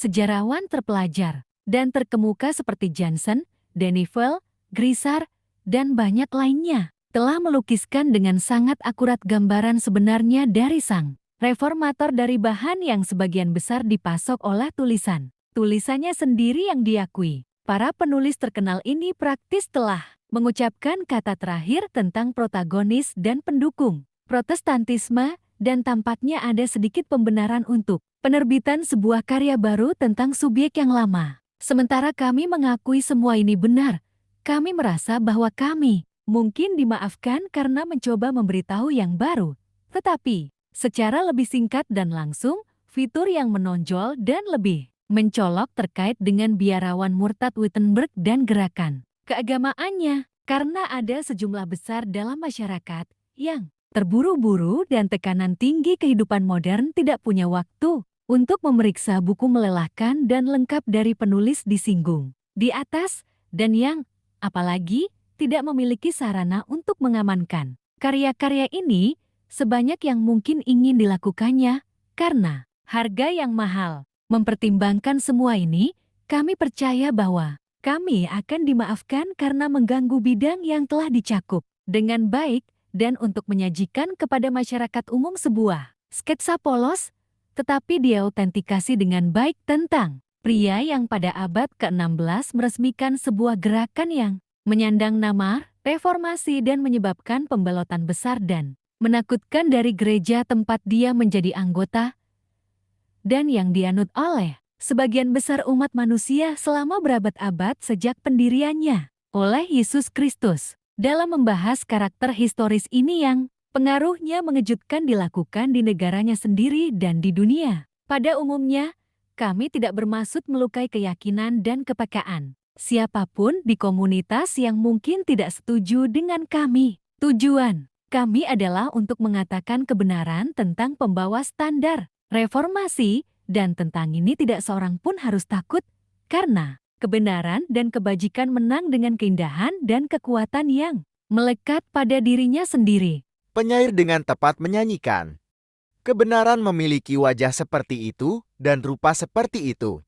sejarawan terpelajar dan terkemuka seperti Jansen, Denifel, Grisar, dan banyak lainnya, telah melukiskan dengan sangat akurat gambaran sebenarnya dari sang reformator dari bahan yang sebagian besar dipasok oleh tulisannya sendiri yang diakui. Para penulis terkenal ini praktis telah mengucapkan kata terakhir tentang protagonis dan pendukung Protestantisme, dan tampaknya ada sedikit pembenaran untuk penerbitan sebuah karya baru tentang subjek yang lama. Sementara kami mengakui semua ini benar, kami merasa bahwa kami mungkin dimaafkan karena mencoba memberitahu yang baru, tetapi secara lebih singkat dan langsung, fitur yang menonjol dan lebih mencolok terkait dengan biarawan murtad Wittenberg dan gerakan keagamaannya, karena ada sejumlah besar dalam masyarakat yang terburu-buru dan tekanan tinggi kehidupan modern tidak punya waktu untuk memeriksa buku melelahkan dan lengkap dari penulis disinggung di atas, dan yang, apalagi, tidak memiliki sarana untuk mengamankan karya-karya ini sebanyak yang mungkin ingin dilakukannya karena harga yang mahal. Mempertimbangkan semua ini, kami percaya bahwa kami akan dimaafkan karena mengganggu bidang yang telah dicakup dengan baik dan untuk menyajikan kepada masyarakat umum sebuah sketsa polos, tetapi diautentikasi dengan baik tentang pria yang pada abad ke-16 meresmikan sebuah gerakan yang menyandang nama reformasi dan menyebabkan pembalotan besar dan menakutkan dari gereja tempat dia menjadi anggota, dan yang dianut oleh sebagian besar umat manusia selama berabad-abad sejak pendiriannya oleh Yesus Kristus. Dalam membahas karakter historis ini yang pengaruhnya mengejutkan dilakukan di negaranya sendiri dan di dunia. Pada umumnya, kami tidak bermaksud melukai keyakinan dan kepekaan siapapun di komunitas yang mungkin tidak setuju dengan kami. Tujuan kami adalah untuk mengatakan kebenaran tentang pembawa standar reformasi, dan tentang ini tidak seorang pun harus takut, karena kebenaran dan kebajikan menang dengan keindahan dan kekuatan yang melekat pada dirinya sendiri. Penyair dengan tepat menyanyikan, kebenaran memiliki wajah seperti itu dan rupa seperti itu.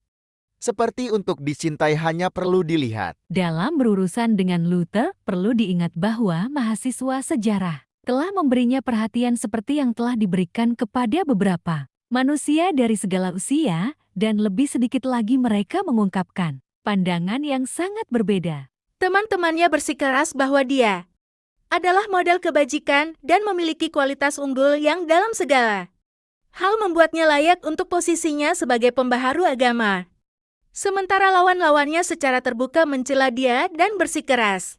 Seperti untuk dicintai hanya perlu dilihat. Dalam berurusan dengan Luther, perlu diingat bahwa mahasiswa sejarah telah memberinya perhatian seperti yang telah diberikan kepada beberapa manusia dari segala usia, dan lebih sedikit lagi mereka mengungkapkan pandangan yang sangat berbeda. Teman-temannya bersikeras bahwa dia adalah model kebajikan dan memiliki kualitas unggul yang dalam segala hal membuatnya layak untuk posisinya sebagai pembaharu agama. Sementara lawan-lawannya secara terbuka mencela dia dan bersikeras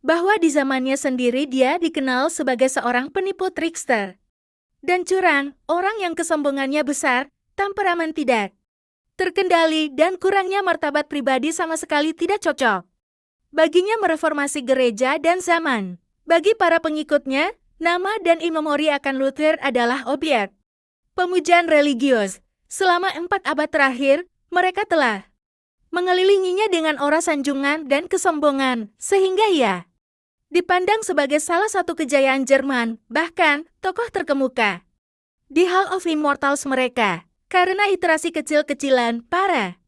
bahwa di zamannya sendiri dia dikenal sebagai seorang penipu trickster dan curang, orang yang kesombongannya besar, temperamen tidak terkendali, dan kurangnya martabat pribadi sama sekali tidak cocok baginya mereformasi gereja dan zaman. Bagi para pengikutnya, nama dan imamori akan Luther adalah objek pemujaan religius. Selama 4 abad terakhir, mereka telah mengelilinginya dengan aura sanjungan dan kesombongan, sehingga ia dipandang sebagai salah satu kejayaan Jerman, bahkan tokoh terkemuka di Hall of Immortals mereka, karena iterasi kecil-kecilan para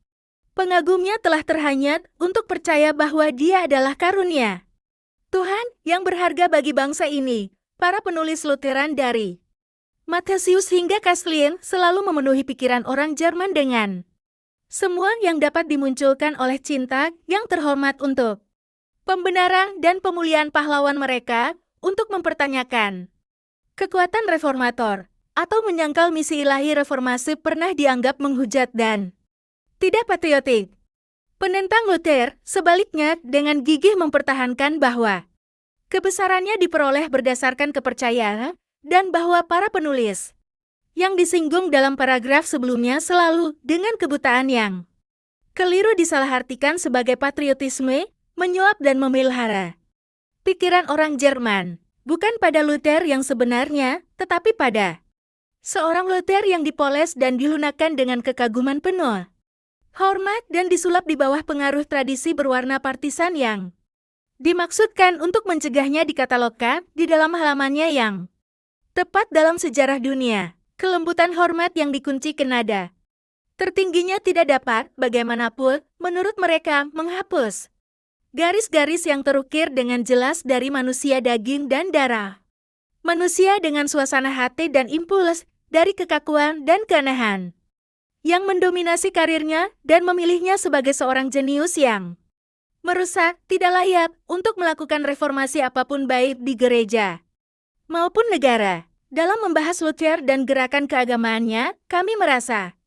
pengagumnya telah terhanyut untuk percaya bahwa dia adalah karunia Tuhan yang berharga bagi bangsa ini. Para penulis Lutheran dari Matthias hingga Caslin selalu memenuhi pikiran orang Jerman dengan semua yang dapat dimunculkan oleh cinta yang terhormat untuk pembenaran dan pemulihan pahlawan mereka, untuk mempertanyakan kekuatan reformator atau menyangkal misi ilahi reformasi pernah dianggap menghujat dan tidak patriotik. Penentang Luther, sebaliknya, dengan gigih mempertahankan bahwa kebesarannya diperoleh berdasarkan kepercayaan dan bahwa para penulis yang disinggung dalam paragraf sebelumnya selalu dengan kebutaan yang keliru disalahartikan sebagai patriotisme, menyuap dan memelihara pikiran orang Jerman, bukan pada Luther yang sebenarnya, tetapi pada seorang Luther yang dipoles dan dilunakan dengan kekaguman penuh hormat dan disulap di bawah pengaruh tradisi berwarna partisan yang dimaksudkan untuk mencegahnya dikatalogkan di dalam halamannya yang tepat dalam sejarah dunia. Kelembutan hormat yang dikunci ke nada Tertingginya tidak dapat, bagaimanapun, menurut mereka, menghapus garis-garis yang terukir dengan jelas dari manusia daging dan darah. Manusia dengan suasana hati dan impuls dari kekakuan dan keanehan, yang mendominasi karirnya dan memilihnya sebagai seorang jenius yang merusak, tidak layak untuk melakukan reformasi apapun baik di gereja maupun negara. Dalam membahas Luther dan gerakan keagamaannya, kami merasa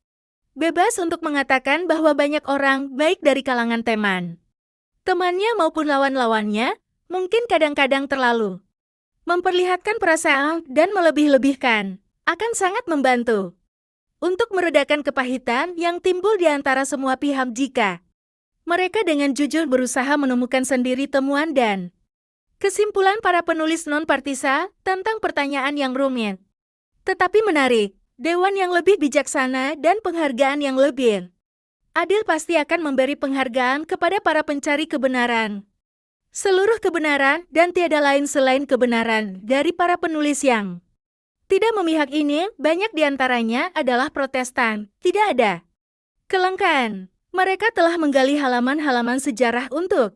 bebas untuk mengatakan bahwa banyak orang, baik dari kalangan temannya maupun lawan-lawannya, mungkin kadang-kadang terlalu memperlihatkan perasaan dan melebih-lebihkan, akan sangat membantu untuk meredakan kepahitan yang timbul di antara semua pihak jika mereka dengan jujur berusaha menemukan sendiri temuan dan kesimpulan para penulis non-partisa tentang pertanyaan yang rumit tetapi menarik. Dewan yang lebih bijaksana dan penghargaan yang lebih adil pasti akan memberi penghargaan kepada para pencari kebenaran. Seluruh kebenaran dan tiada lain selain kebenaran dari para penulis yang tidak memihak ini, banyak diantaranya adalah Protestan. Tidak ada kelangkaan. Mereka telah menggali halaman-halaman sejarah untuk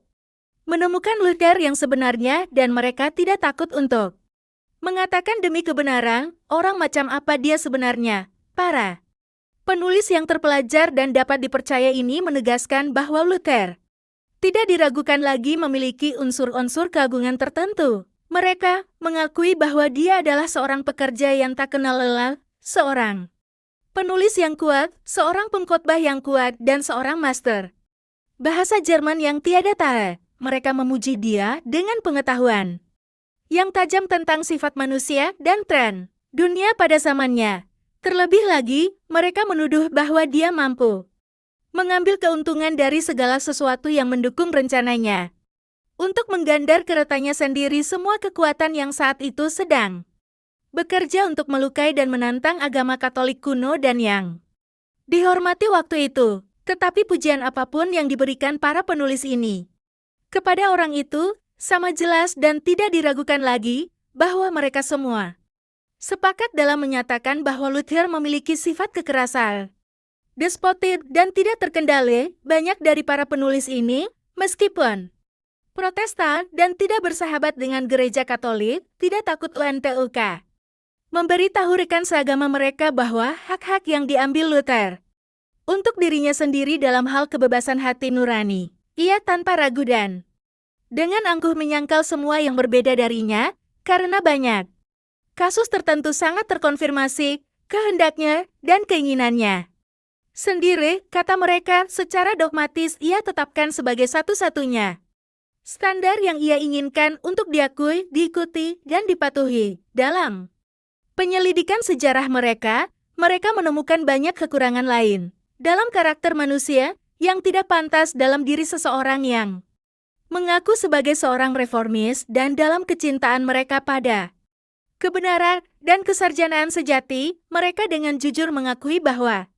menemukan Luther yang sebenarnya dan mereka tidak takut untuk mengatakan demi kebenaran, orang macam apa dia sebenarnya. Para penulis yang terpelajar dan dapat dipercaya ini menegaskan bahwa Luther tidak diragukan lagi memiliki unsur-unsur keagungan tertentu. Mereka mengakui bahwa dia adalah seorang pekerja yang tak kenal lelah, seorang penulis yang kuat, seorang pengkhotbah yang kuat, dan seorang master bahasa Jerman yang tiada tara. Mereka memuji dia dengan pengetahuan yang tajam tentang sifat manusia dan tren dunia pada zamannya. Terlebih lagi, mereka menuduh bahwa dia mampu mengambil keuntungan dari segala sesuatu yang mendukung rencananya untuk menggandar keretanya sendiri semua kekuatan yang saat itu sedang bekerja untuk melukai dan menantang agama Katolik kuno dan yang dihormati waktu itu. Tetapi pujian apapun yang diberikan para penulis ini kepada orang itu sama jelas dan tidak diragukan lagi bahwa mereka semua sepakat dalam menyatakan bahwa Luther memiliki sifat kekerasan, despotik dan tidak terkendali. Banyak dari para penulis ini, meskipun Protestan dan tidak bersahabat dengan gereja Katolik, tidak takut UNTUK memberitahu rekan seagama mereka bahwa hak-hak yang diambil Luther untuk dirinya sendiri dalam hal kebebasan hati nurani, ia tanpa ragu dan dengan angkuh menyangkal semua yang berbeda darinya, karena banyak kasus tertentu sangat terkonfirmasi, kehendaknya, dan keinginannya sendiri, kata mereka, secara dogmatis ia tetapkan sebagai satu-satunya standar yang ia inginkan untuk diakui, diikuti, dan dipatuhi. Dalam penyelidikan sejarah mereka menemukan banyak kekurangan lain dalam karakter manusia yang tidak pantas dalam diri seseorang yang mengaku sebagai seorang reformis dan dalam kecintaan mereka pada kebenaran dan kesarjanaan sejati, mereka dengan jujur mengakui bahwa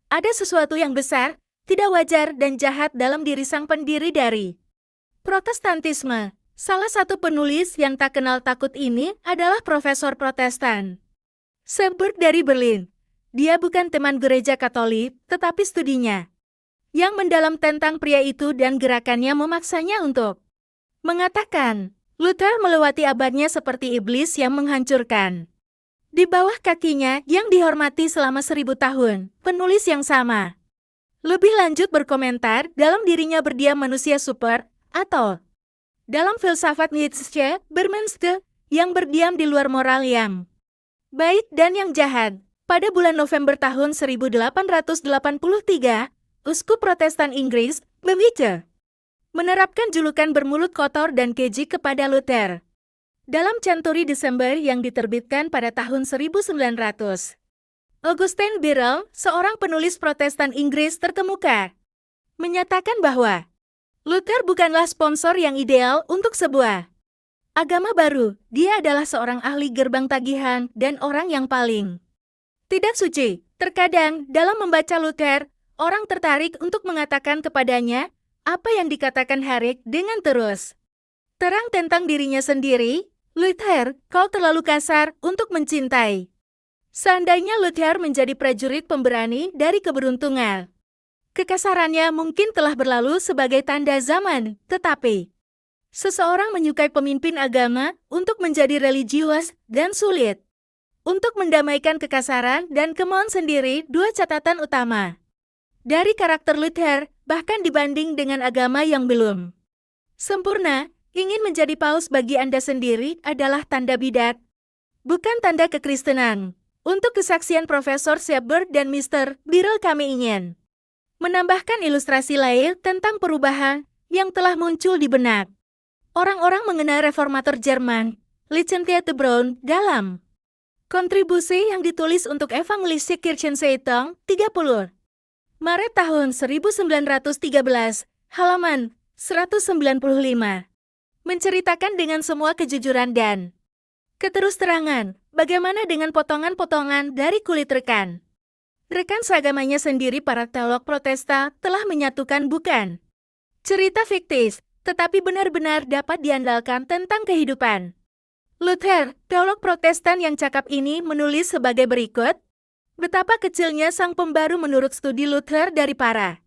ada sesuatu yang besar, tidak wajar dan jahat dalam diri sang pendiri dari Protestantisme. Salah satu penulis yang tak kenal takut ini adalah Profesor Protestan Seberg dari Berlin. Dia bukan teman gereja Katolik, tetapi studinya yang mendalam tentang pria itu dan gerakannya memaksanya untuk mengatakan, Luther melewati abadnya seperti iblis yang menghancurkan di bawah kakinya yang dihormati selama 1000 tahun. Penulis yang sama lebih lanjut berkomentar dalam dirinya berdiam manusia super, atau dalam filsafat Nietzsche, Bermenske, yang berdiam di luar moral yang baik dan yang jahat. Pada bulan November tahun 1883, Uskup Protestan Inggris, Bewice, menerapkan julukan bermulut kotor dan keji kepada Luther dalam Century Desember yang diterbitkan pada tahun 1900. Augustin Birrell, seorang penulis Protestan Inggris terkemuka, menyatakan bahwa Luther bukanlah sponsor yang ideal untuk sebuah agama baru. Dia adalah seorang ahli gerbang tagihan dan orang yang paling tidak suci. Terkadang, dalam membaca Luther, orang tertarik untuk mengatakan kepadanya apa yang dikatakan Herrick dengan terus terang tentang dirinya sendiri. Luther, kau terlalu kasar untuk mencintai Seandainya Luther menjadi prajurit pemberani dari keberuntungan, kekasarannya mungkin telah berlalu sebagai tanda zaman, tetapi seseorang menyukai pemimpin agama untuk menjadi religius dan sulit untuk mendamaikan kekasaran dan kemauan sendiri. Dua catatan utama dari karakter Luther, bahkan dibanding dengan agama yang belum sempurna, ingin menjadi paus bagi Anda sendiri adalah tanda bidat, bukan tanda kekristenan. Untuk kesaksian Profesor Shepard dan Mr. Birrell, kami ingin menambahkan ilustrasi lain tentang perubahan yang telah muncul di benak orang-orang mengenai reformator Jerman, Licenziate Braun, dalam kontribusi yang ditulis untuk Evangelische Kirchenzeitung 30 Maret tahun 1913, halaman 195, menceritakan dengan semua kejujuran dan keterus-terangan bagaimana dengan potongan-potongan dari kulit rekan seagamanya sendiri para teolog Protestan telah menyatukan bukan cerita fiktif, tetapi benar-benar dapat diandalkan tentang kehidupan. Luther, teolog Protestan yang cakap ini, menulis sebagai berikut, betapa kecilnya sang pembaru menurut studi Luther dari para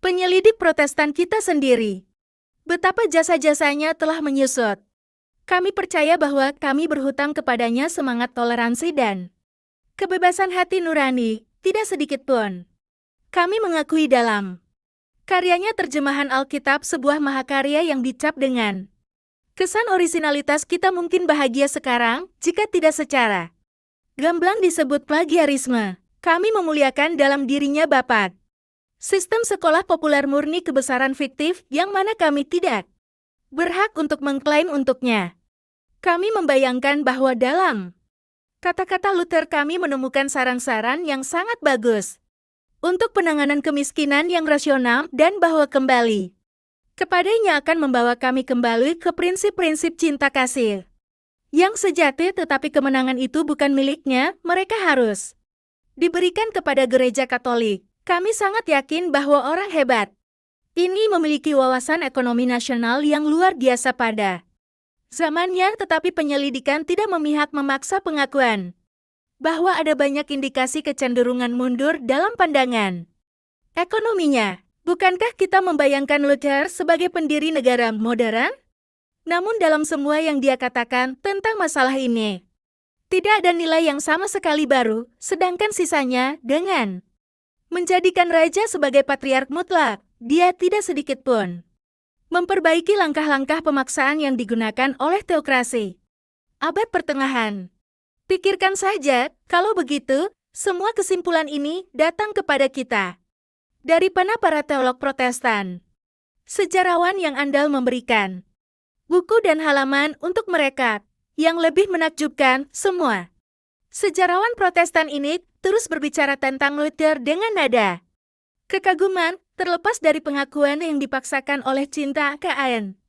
penyelidik Protestan kita sendiri. Betapa jasa-jasanya telah menyusut. Kami percaya bahwa kami berhutang kepadanya semangat toleransi dan kebebasan hati nurani, tidak sedikit pun. Kami mengakui dalam karyanya terjemahan Alkitab sebuah mahakarya yang dicap dengan kesan orisinalitas. Kita mungkin bahagia sekarang jika tidak secara gamblang disebut plagiarisme. Kami memuliakan dalam dirinya bapak sistem sekolah populer murni kebesaran fiktif yang mana kami tidak berhak untuk mengklaim untuknya. Kami membayangkan bahwa dalam kata-kata Luther kami menemukan saran-saran yang sangat bagus untuk penanganan kemiskinan yang rasional dan bahwa kembali kepadanya akan membawa kami kembali ke prinsip-prinsip cinta kasih yang sejati, tetapi kemenangan itu bukan miliknya, mereka harus diberikan kepada gereja Katolik. Kami sangat yakin bahwa orang hebat ini memiliki wawasan ekonomi nasional yang luar biasa pada zamannya, tetapi penyelidikan tidak memihak memaksa pengakuan bahwa ada banyak indikasi kecenderungan mundur dalam pandangan ekonominya. Bukankah kita membayangkan Luther sebagai pendiri negara modern? Namun dalam semua yang dia katakan tentang masalah ini, tidak ada nilai yang sama sekali baru, sedangkan sisanya dengan menjadikan raja sebagai patriark mutlak, dia tidak sedikit pun memperbaiki langkah-langkah pemaksaan yang digunakan oleh teokrasi abad pertengahan. Pikirkan saja, kalau begitu, semua kesimpulan ini datang kepada kita dari para teolog Protestan, sejarawan yang andal memberikan buku dan halaman untuk mereka. Yang lebih menakjubkan, semua sejarawan Protestan ini terus berbicara tentang Luther dengan nada kekaguman, terlepas dari pengakuan yang dipaksakan oleh cinta akan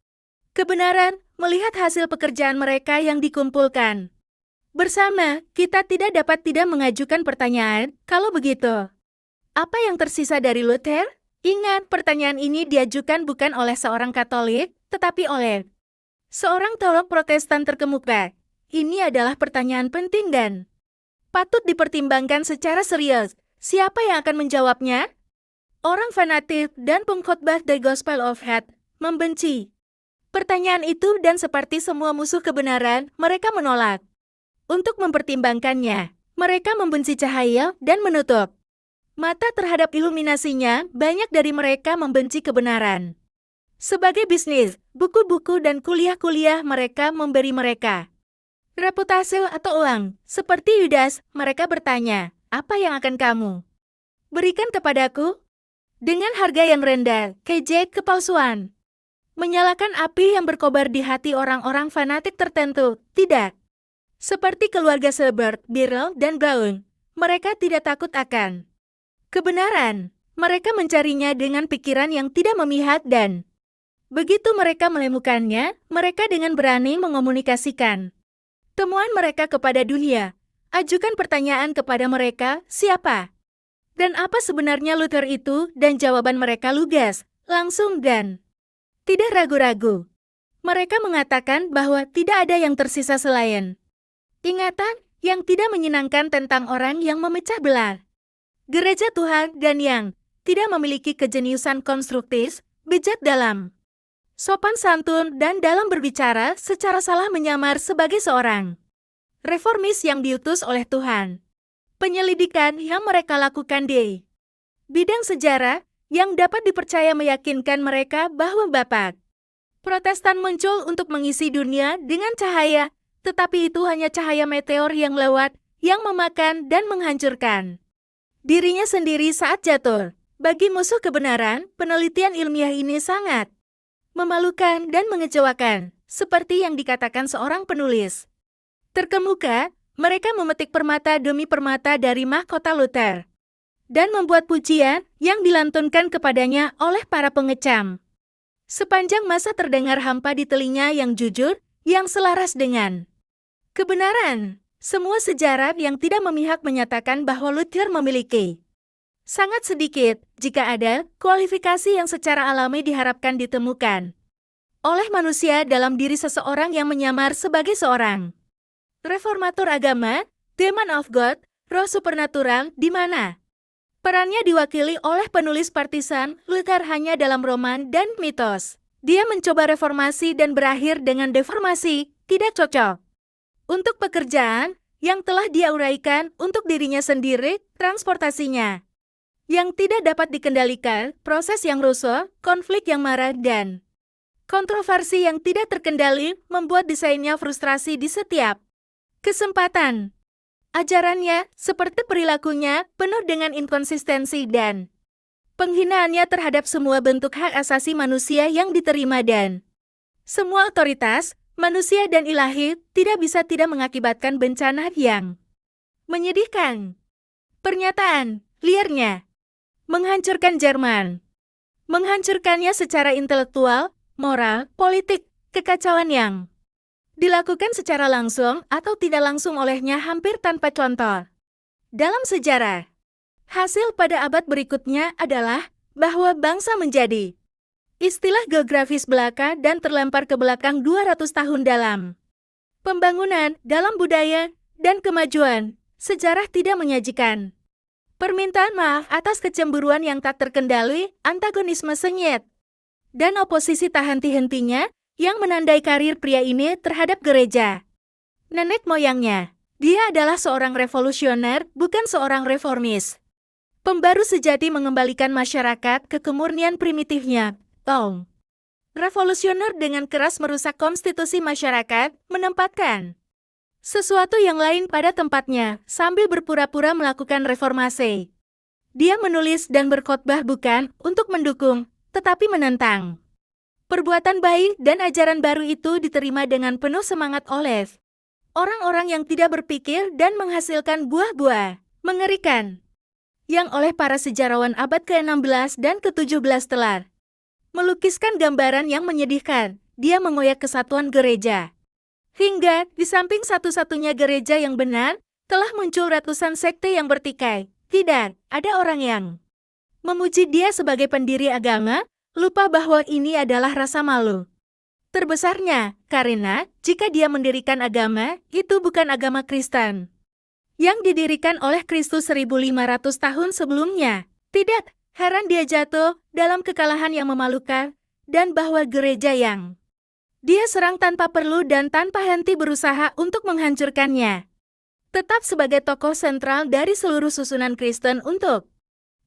kebenaran. Melihat hasil pekerjaan mereka yang dikumpulkan bersama, kita tidak dapat tidak mengajukan pertanyaan, kalau begitu, apa yang tersisa dari Luther? Ingat, pertanyaan ini diajukan bukan oleh seorang Katolik, tetapi oleh seorang teolog Protestan terkemuka. Ini adalah pertanyaan penting dan patut dipertimbangkan secara serius. Siapa yang akan menjawabnya? Orang fanatik dan pengkhotbah The Gospel of Hate membenci pertanyaan itu, dan seperti semua musuh kebenaran, mereka menolak untuk mempertimbangkannya. Mereka membenci cahaya dan menutup mata terhadap iluminasinya. Banyak dari mereka membenci kebenaran. Sebagai bisnis, buku-buku dan kuliah-kuliah mereka memberi mereka reputasi atau uang. Seperti Yudas, mereka bertanya, apa yang akan kamu berikan kepadaku? Dengan harga yang rendah, kejek kepalsuan menyalakan api yang berkobar di hati orang-orang fanatik tertentu. Tidak seperti keluarga Shepard, Birrell, dan Braun, mereka tidak takut akan kebenaran. Mereka mencarinya dengan pikiran yang tidak memihak, dan begitu mereka menemukannya, mereka dengan berani mengomunikasikan temuan mereka kepada dunia. Ajukan pertanyaan kepada mereka, siapa dan apa sebenarnya Luther itu, dan jawaban mereka lugas, langsung, dan tidak ragu-ragu. Mereka mengatakan bahwa tidak ada yang tersisa selain ingatan. yang tidak menyenangkan tentang orang yang memecah belah. Gereja Tuhan dan yang tidak memiliki kejeniusan konstruktif, bijak dalam sopan santun dan dalam berbicara secara salah menyamar sebagai seorang reformis yang diutus oleh Tuhan. Penyelidikan yang mereka lakukan di bidang sejarah yang dapat dipercaya meyakinkan mereka bahwa Bapak Protestan muncul untuk mengisi dunia dengan cahaya, tetapi itu hanya cahaya meteor yang lewat, yang memakan dan menghancurkan dirinya sendiri saat jatuh. Bagi musuh kebenaran, penelitian ilmiah ini sangat memalukan dan mengecewakan, seperti yang dikatakan seorang penulis terkemuka. Mereka memetik permata demi permata dari mahkota Luther dan membuat pujian yang dilantunkan kepadanya oleh para pengecam. Sepanjang masa terdengar hampa di telinga yang jujur, yang selaras dengan kebenaran. Semua sejarah yang tidak memihak menyatakan bahwa Luther memiliki sangat sedikit, jika ada, kualifikasi yang secara alami diharapkan ditemukan oleh manusia dalam diri seseorang yang menyamar sebagai seorang reformator agama, Demon of God, roh supernatural, di mana perannya diwakili oleh penulis partisan. Luther hanya dalam roman dan mitos. Dia mencoba reformasi dan berakhir dengan deformasi, tidak cocok untuk pekerjaan yang telah dia uraikan untuk dirinya sendiri, transportasinya yang tidak dapat dikendalikan, proses yang rusuh, konflik yang marah, dan kontroversi yang tidak terkendali membuat desainnya frustrasi di setiap kesempatan. Ajarannya, seperti perilakunya, penuh dengan inkonsistensi dan penghinaannya terhadap semua bentuk hak asasi manusia yang diterima dan semua otoritas, manusia dan ilahi, tidak bisa tidak mengakibatkan bencana yang menyedihkan. Pernyataan liarnya menghancurkan Jerman. Menghancurkannya secara intelektual, moral, politik, kekacauan yang dilakukan secara langsung atau tidak langsung olehnya hampir tanpa contoh dalam sejarah. Hasil pada abad berikutnya adalah bahwa bangsa menjadi istilah geografis belaka dan terlempar ke belakang 200 tahun dalam pembangunan, dalam budaya, dan kemajuan. Sejarah tidak menyajikan permintaan maaf atas kecemburuan yang tak terkendali, antagonisme sengit, dan oposisi tak henti-hentinya yang menandai karir pria ini terhadap gereja nenek moyangnya. Dia adalah seorang revolusioner, bukan seorang reformis. Pembaru sejati mengembalikan masyarakat ke kemurnian primitifnya. Revolusioner dengan keras merusak konstitusi masyarakat, menempatkan sesuatu yang lain pada tempatnya, sambil berpura-pura melakukan reformasi. Dia menulis dan berkhotbah bukan untuk mendukung, tetapi menentang perbuatan baik, dan ajaran baru itu diterima dengan penuh semangat oleh orang-orang yang tidak berpikir dan menghasilkan buah-buah mengerikan yang oleh para sejarawan abad ke-16 dan ke-17 telah melukiskan gambaran yang menyedihkan. Dia mengoyak kesatuan gereja. Hingga, di samping satu-satunya gereja yang benar, telah muncul ratusan sekte yang bertikai. Tidak ada orang yang memuji dia sebagai pendiri agama, lupa bahwa ini adalah rasa malu terbesarnya, karena jika dia mendirikan agama, itu bukan agama Kristen yang didirikan oleh Kristus 1500 tahun sebelumnya. Tidak heran dia jatuh dalam kekalahan yang memalukan, dan bahwa gereja yang dia serang tanpa perlu dan tanpa henti berusaha untuk menghancurkannya, tetap sebagai tokoh sentral dari seluruh susunan Kristen untuk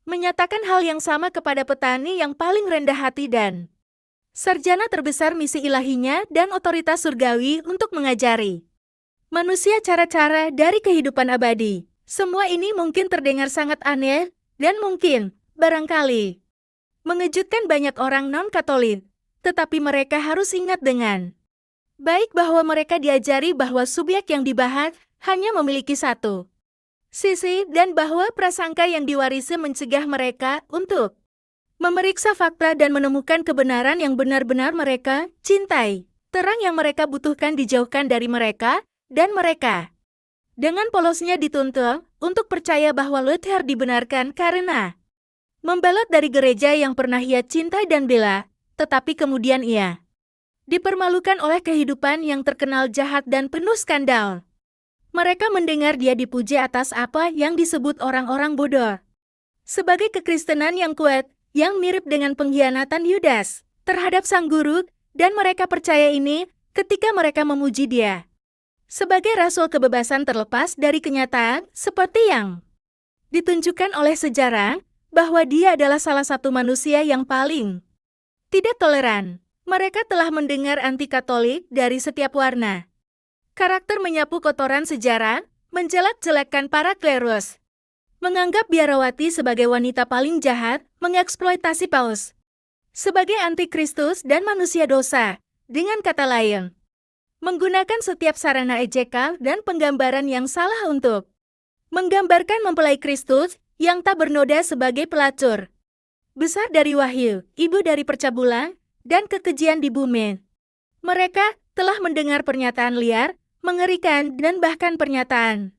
menyatakan hal yang sama kepada petani yang paling rendah hati dan sarjana terbesar misi ilahinya dan otoritas surgawi untuk mengajari manusia cara-cara dari kehidupan abadi. Semua ini mungkin terdengar sangat aneh dan mungkin, barangkali, mengejutkan banyak orang non-Katolik, tetapi mereka harus ingat dengan baik bahwa mereka diajari bahwa subjek yang dibahas hanya memiliki satu sisi, dan bahwa prasangka yang diwarisi mencegah mereka untuk memeriksa fakta dan menemukan kebenaran yang benar-benar mereka cintai. Terang yang mereka butuhkan dijauhkan dari mereka, dan mereka dengan polosnya dituntut untuk percaya bahwa Luther dibenarkan karena membalot dari gereja yang pernah ia cintai dan bela, tetapi kemudian ia dipermalukan oleh kehidupan yang terkenal jahat dan penuh skandal. Mereka mendengar dia dipuji atas apa yang disebut orang-orang bodoh. Sebagai kekristenan yang kuat, yang mirip dengan pengkhianatan Yudas terhadap sang guru, dan mereka percaya ini ketika mereka memuji dia. Sebagai rasul kebebasan terlepas dari kenyataan, seperti yang ditunjukkan oleh sejarah, bahwa dia adalah salah satu manusia yang paling tidak toleran. Mereka telah mendengar anti-Katolik dari setiap warna. Karakter menyapu kotoran sejarah, menjelek-jelekkan para klerus. Menganggap biarawati sebagai wanita paling jahat, mengeksploitasi paus sebagai antikristus dan manusia dosa. Dengan kata lain, menggunakan setiap sarana ejekan dan penggambaran yang salah untuk menggambarkan mempelai Kristus yang tak bernoda sebagai pelacur besar dari wahyu, ibu dari percabulan, dan kekejian di bumi. Mereka telah mendengar pernyataan liar, mengerikan, dan bahkan pernyataan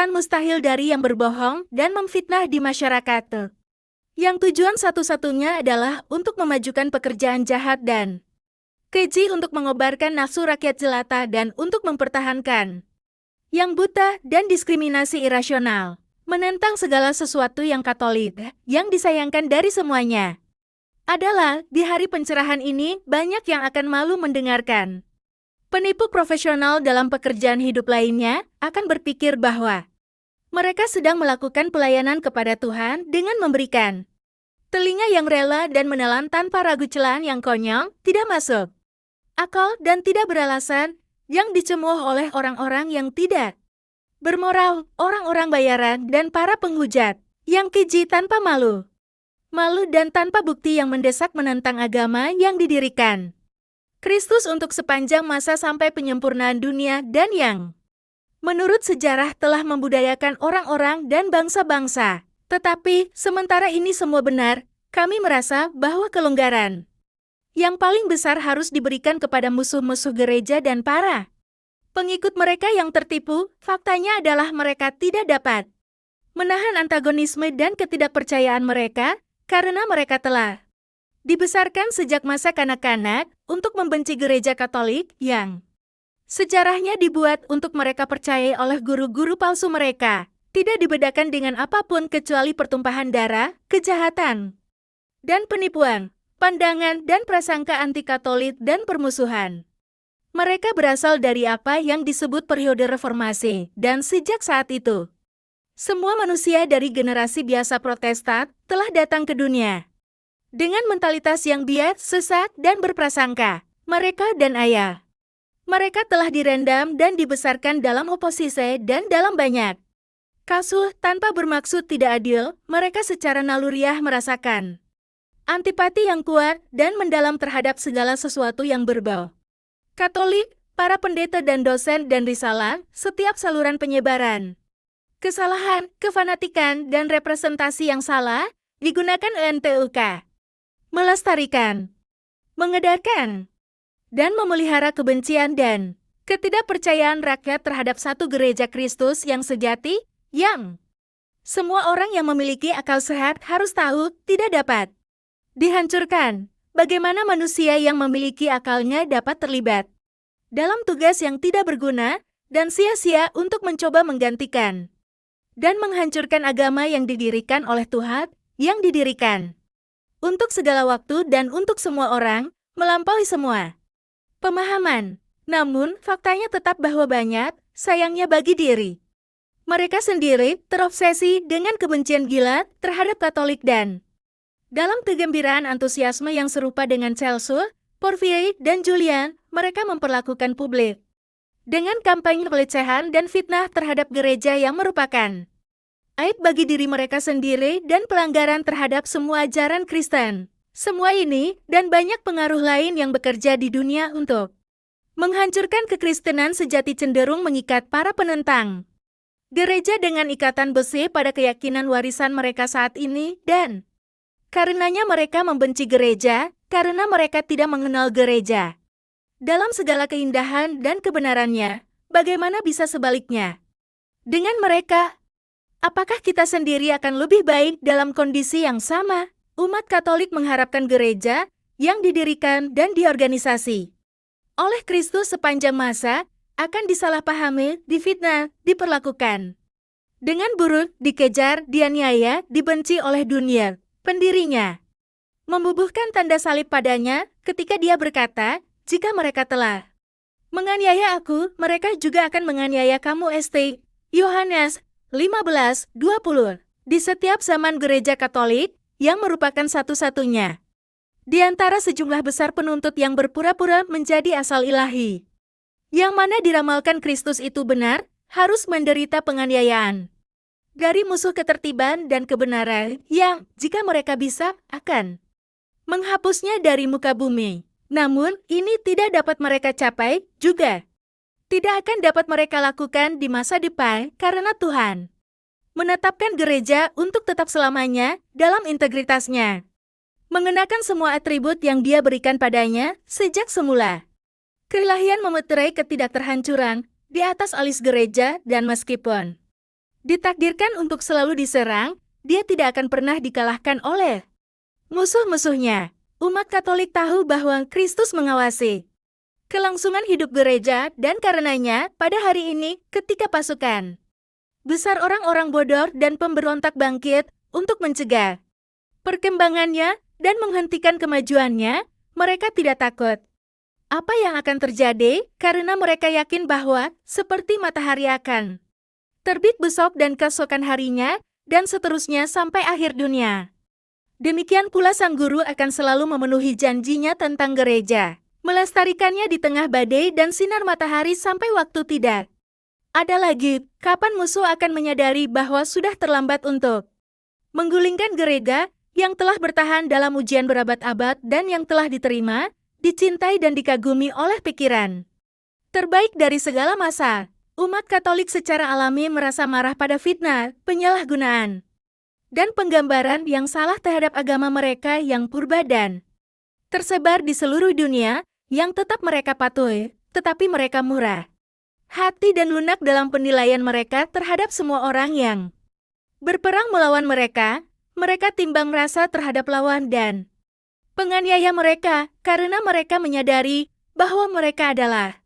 mustahil dari yang berbohong dan memfitnah di masyarakat. Yang tujuan satu-satunya adalah untuk memajukan pekerjaan jahat dan keji, untuk mengobarkan nafsu rakyat jelata dan untuk mempertahankan yang buta dan diskriminasi irasional, menentang segala sesuatu yang Katolik, yang disayangkan dari semuanya. Adalah, di hari pencerahan ini, banyak yang akan malu mendengarkan. Penipu profesional dalam pekerjaan hidup lainnya akan berpikir bahwa mereka sedang melakukan pelayanan kepada Tuhan dengan memberikan telinga yang rela dan menelan tanpa ragu celaan yang konyol, tidak masuk akal dan tidak beralasan, yang dicemooh oleh orang-orang yang tidak bermoral, orang-orang bayaran, dan para penghujat yang keji tanpa malu dan tanpa bukti, yang mendesak menentang agama yang didirikan Kristus untuk sepanjang masa sampai penyempurnaan dunia, dan yang menurut sejarah telah membudayakan orang-orang dan bangsa-bangsa. Tetapi, sementara ini semua benar, kami merasa bahwa kelonggaran yang paling besar harus diberikan kepada musuh-musuh gereja dan para pengikut mereka yang tertipu. Faktanya adalah mereka tidak dapat menahan antagonisme dan ketidakpercayaan mereka, karena mereka telah dibesarkan sejak masa kanak-kanak untuk membenci gereja Katolik yang sejarahnya dibuat untuk mereka percayai oleh guru-guru palsu mereka. Tidak dibedakan dengan apapun kecuali pertumpahan darah, kejahatan, dan penipuan, pandangan dan prasangka anti-Katolik dan permusuhan. Mereka berasal dari apa yang disebut periode reformasi, dan sejak saat itu, semua manusia dari generasi biasa Protestan telah datang ke dunia dengan mentalitas yang bias, sesat, dan berprasangka mereka dan ayah mereka telah direndam dan dibesarkan dalam oposisi, dan dalam banyak kasus tanpa bermaksud tidak adil. Mereka secara naluriah merasakan antipati yang kuat dan mendalam terhadap segala sesuatu yang berbau Katolik, para pendeta dan dosen dan risalah, setiap saluran penyebaran kesalahan, kefanatikan, dan representasi yang salah digunakan ENTUK melestarikan, mengedarkan, dan memelihara kebencian dan ketidakpercayaan rakyat terhadap satu gereja Kristus yang sejati, yang semua orang yang memiliki akal sehat harus tahu tidak dapat dihancurkan. Bagaimana manusia yang memiliki akalnya dapat terlibat dalam tugas yang tidak berguna dan sia-sia untuk mencoba menggantikan dan menghancurkan agama yang didirikan oleh Tuhan, yang didirikan untuk segala waktu dan untuk semua orang, melampaui semua pemahaman. Namun, faktanya tetap bahwa banyak, sayangnya bagi diri mereka sendiri, terobsesi dengan kebencian gila terhadap Katolik, dan dalam kegembiraan antusiasme yang serupa dengan Celsus, Porfiry, dan Julian, mereka memperlakukan publik dengan kampanye pelecehan dan fitnah terhadap gereja yang merupakan aib bagi diri mereka sendiri dan pelanggaran terhadap semua ajaran Kristen. Semua ini dan banyak pengaruh lain yang bekerja di dunia untuk menghancurkan kekristenan sejati cenderung mengikat para penentang gereja dengan ikatan besi pada keyakinan warisan mereka saat ini, dan karenanya mereka membenci gereja karena mereka tidak mengenal gereja dalam segala keindahan dan kebenarannya. Bagaimana bisa sebaliknya dengan mereka? Apakah kita sendiri akan lebih baik dalam kondisi yang sama? Umat Katolik mengharapkan gereja yang didirikan dan diorganisasi oleh Kristus sepanjang masa, akan disalahpahami, difitnah, diperlakukan dengan buruk, dikejar, dianiaya, dibenci oleh dunia pendirinya. Membubuhkan tanda salib padanya ketika dia berkata, jika mereka telah menganiaya aku, mereka juga akan menganiaya kamu. St. Yohanes 15:20. Di setiap zaman gereja Katolik, yang merupakan satu-satunya di antara sejumlah besar penuntut yang berpura-pura menjadi asal ilahi, yang mana diramalkan Kristus itu benar, harus menderita penganiayaan dari musuh ketertiban dan kebenaran yang, jika mereka bisa, akan menghapusnya dari muka bumi. Namun, ini tidak dapat mereka capai, juga tidak akan dapat mereka lakukan di masa depan karena Tuhan menetapkan gereja untuk tetap selamanya dalam integritasnya, mengenakan semua atribut yang Dia berikan padanya sejak semula. Keilahian memeterai ketidakterhancuran di atas alis gereja, dan meskipun ditakdirkan untuk selalu diserang, Dia tidak akan pernah dikalahkan oleh musuh-musuhnya. Umat Katolik tahu bahwa Kristus mengawasi kelangsungan hidup gereja, dan karenanya pada hari ini ketika pasukan besar orang-orang bodoh dan pemberontak bangkit untuk mencegah perkembangannya dan menghentikan kemajuannya, mereka tidak takut apa yang akan terjadi karena mereka yakin bahwa seperti matahari akan terbit besok dan keesokan harinya, dan seterusnya sampai akhir dunia. Demikian pula Sang Guru akan selalu memenuhi janjinya tentang gereja, melestarikannya di tengah badai dan sinar matahari sampai waktu tidak ada lagi. Kapan musuh akan menyadari bahwa sudah terlambat untuk menggulingkan gereja yang telah bertahan dalam ujian berabad-abad dan yang telah diterima, dicintai dan dikagumi oleh pikiran terbaik dari segala masa? Umat Katolik secara alami merasa marah pada fitnah, penyalahgunaan, dan penggambaran yang salah terhadap agama mereka yang purba dan tersebar di seluruh dunia, yang tetap mereka patuhi, tetapi mereka murah hati dan lunak dalam penilaian mereka terhadap semua orang yang berperang melawan mereka. Mereka timbang rasa terhadap lawan dan penganiaya mereka, karena mereka menyadari bahwa mereka adalah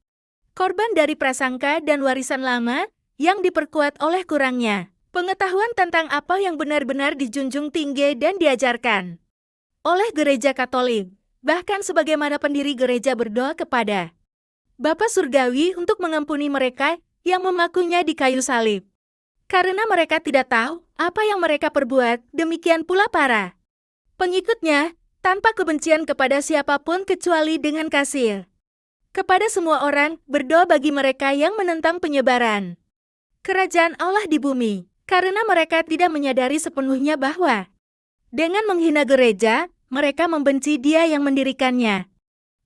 korban dari prasangka dan warisan lama yang diperkuat oleh kurangnya pengetahuan tentang apa yang benar-benar dijunjung tinggi dan diajarkan oleh gereja Katolik. Bahkan sebagaimana pendiri gereja berdoa kepada Bapa Surgawi untuk mengampuni mereka yang memakunya di kayu salib, karena mereka tidak tahu apa yang mereka perbuat. Demikian pula para pengikutnya, tanpa kebencian kepada siapapun kecuali dengan kasih kepada semua orang, berdoa bagi mereka yang menentang penyebaran kerajaan Allah di bumi, karena mereka tidak menyadari sepenuhnya bahwa dengan menghina gereja, mereka membenci Dia yang mendirikannya.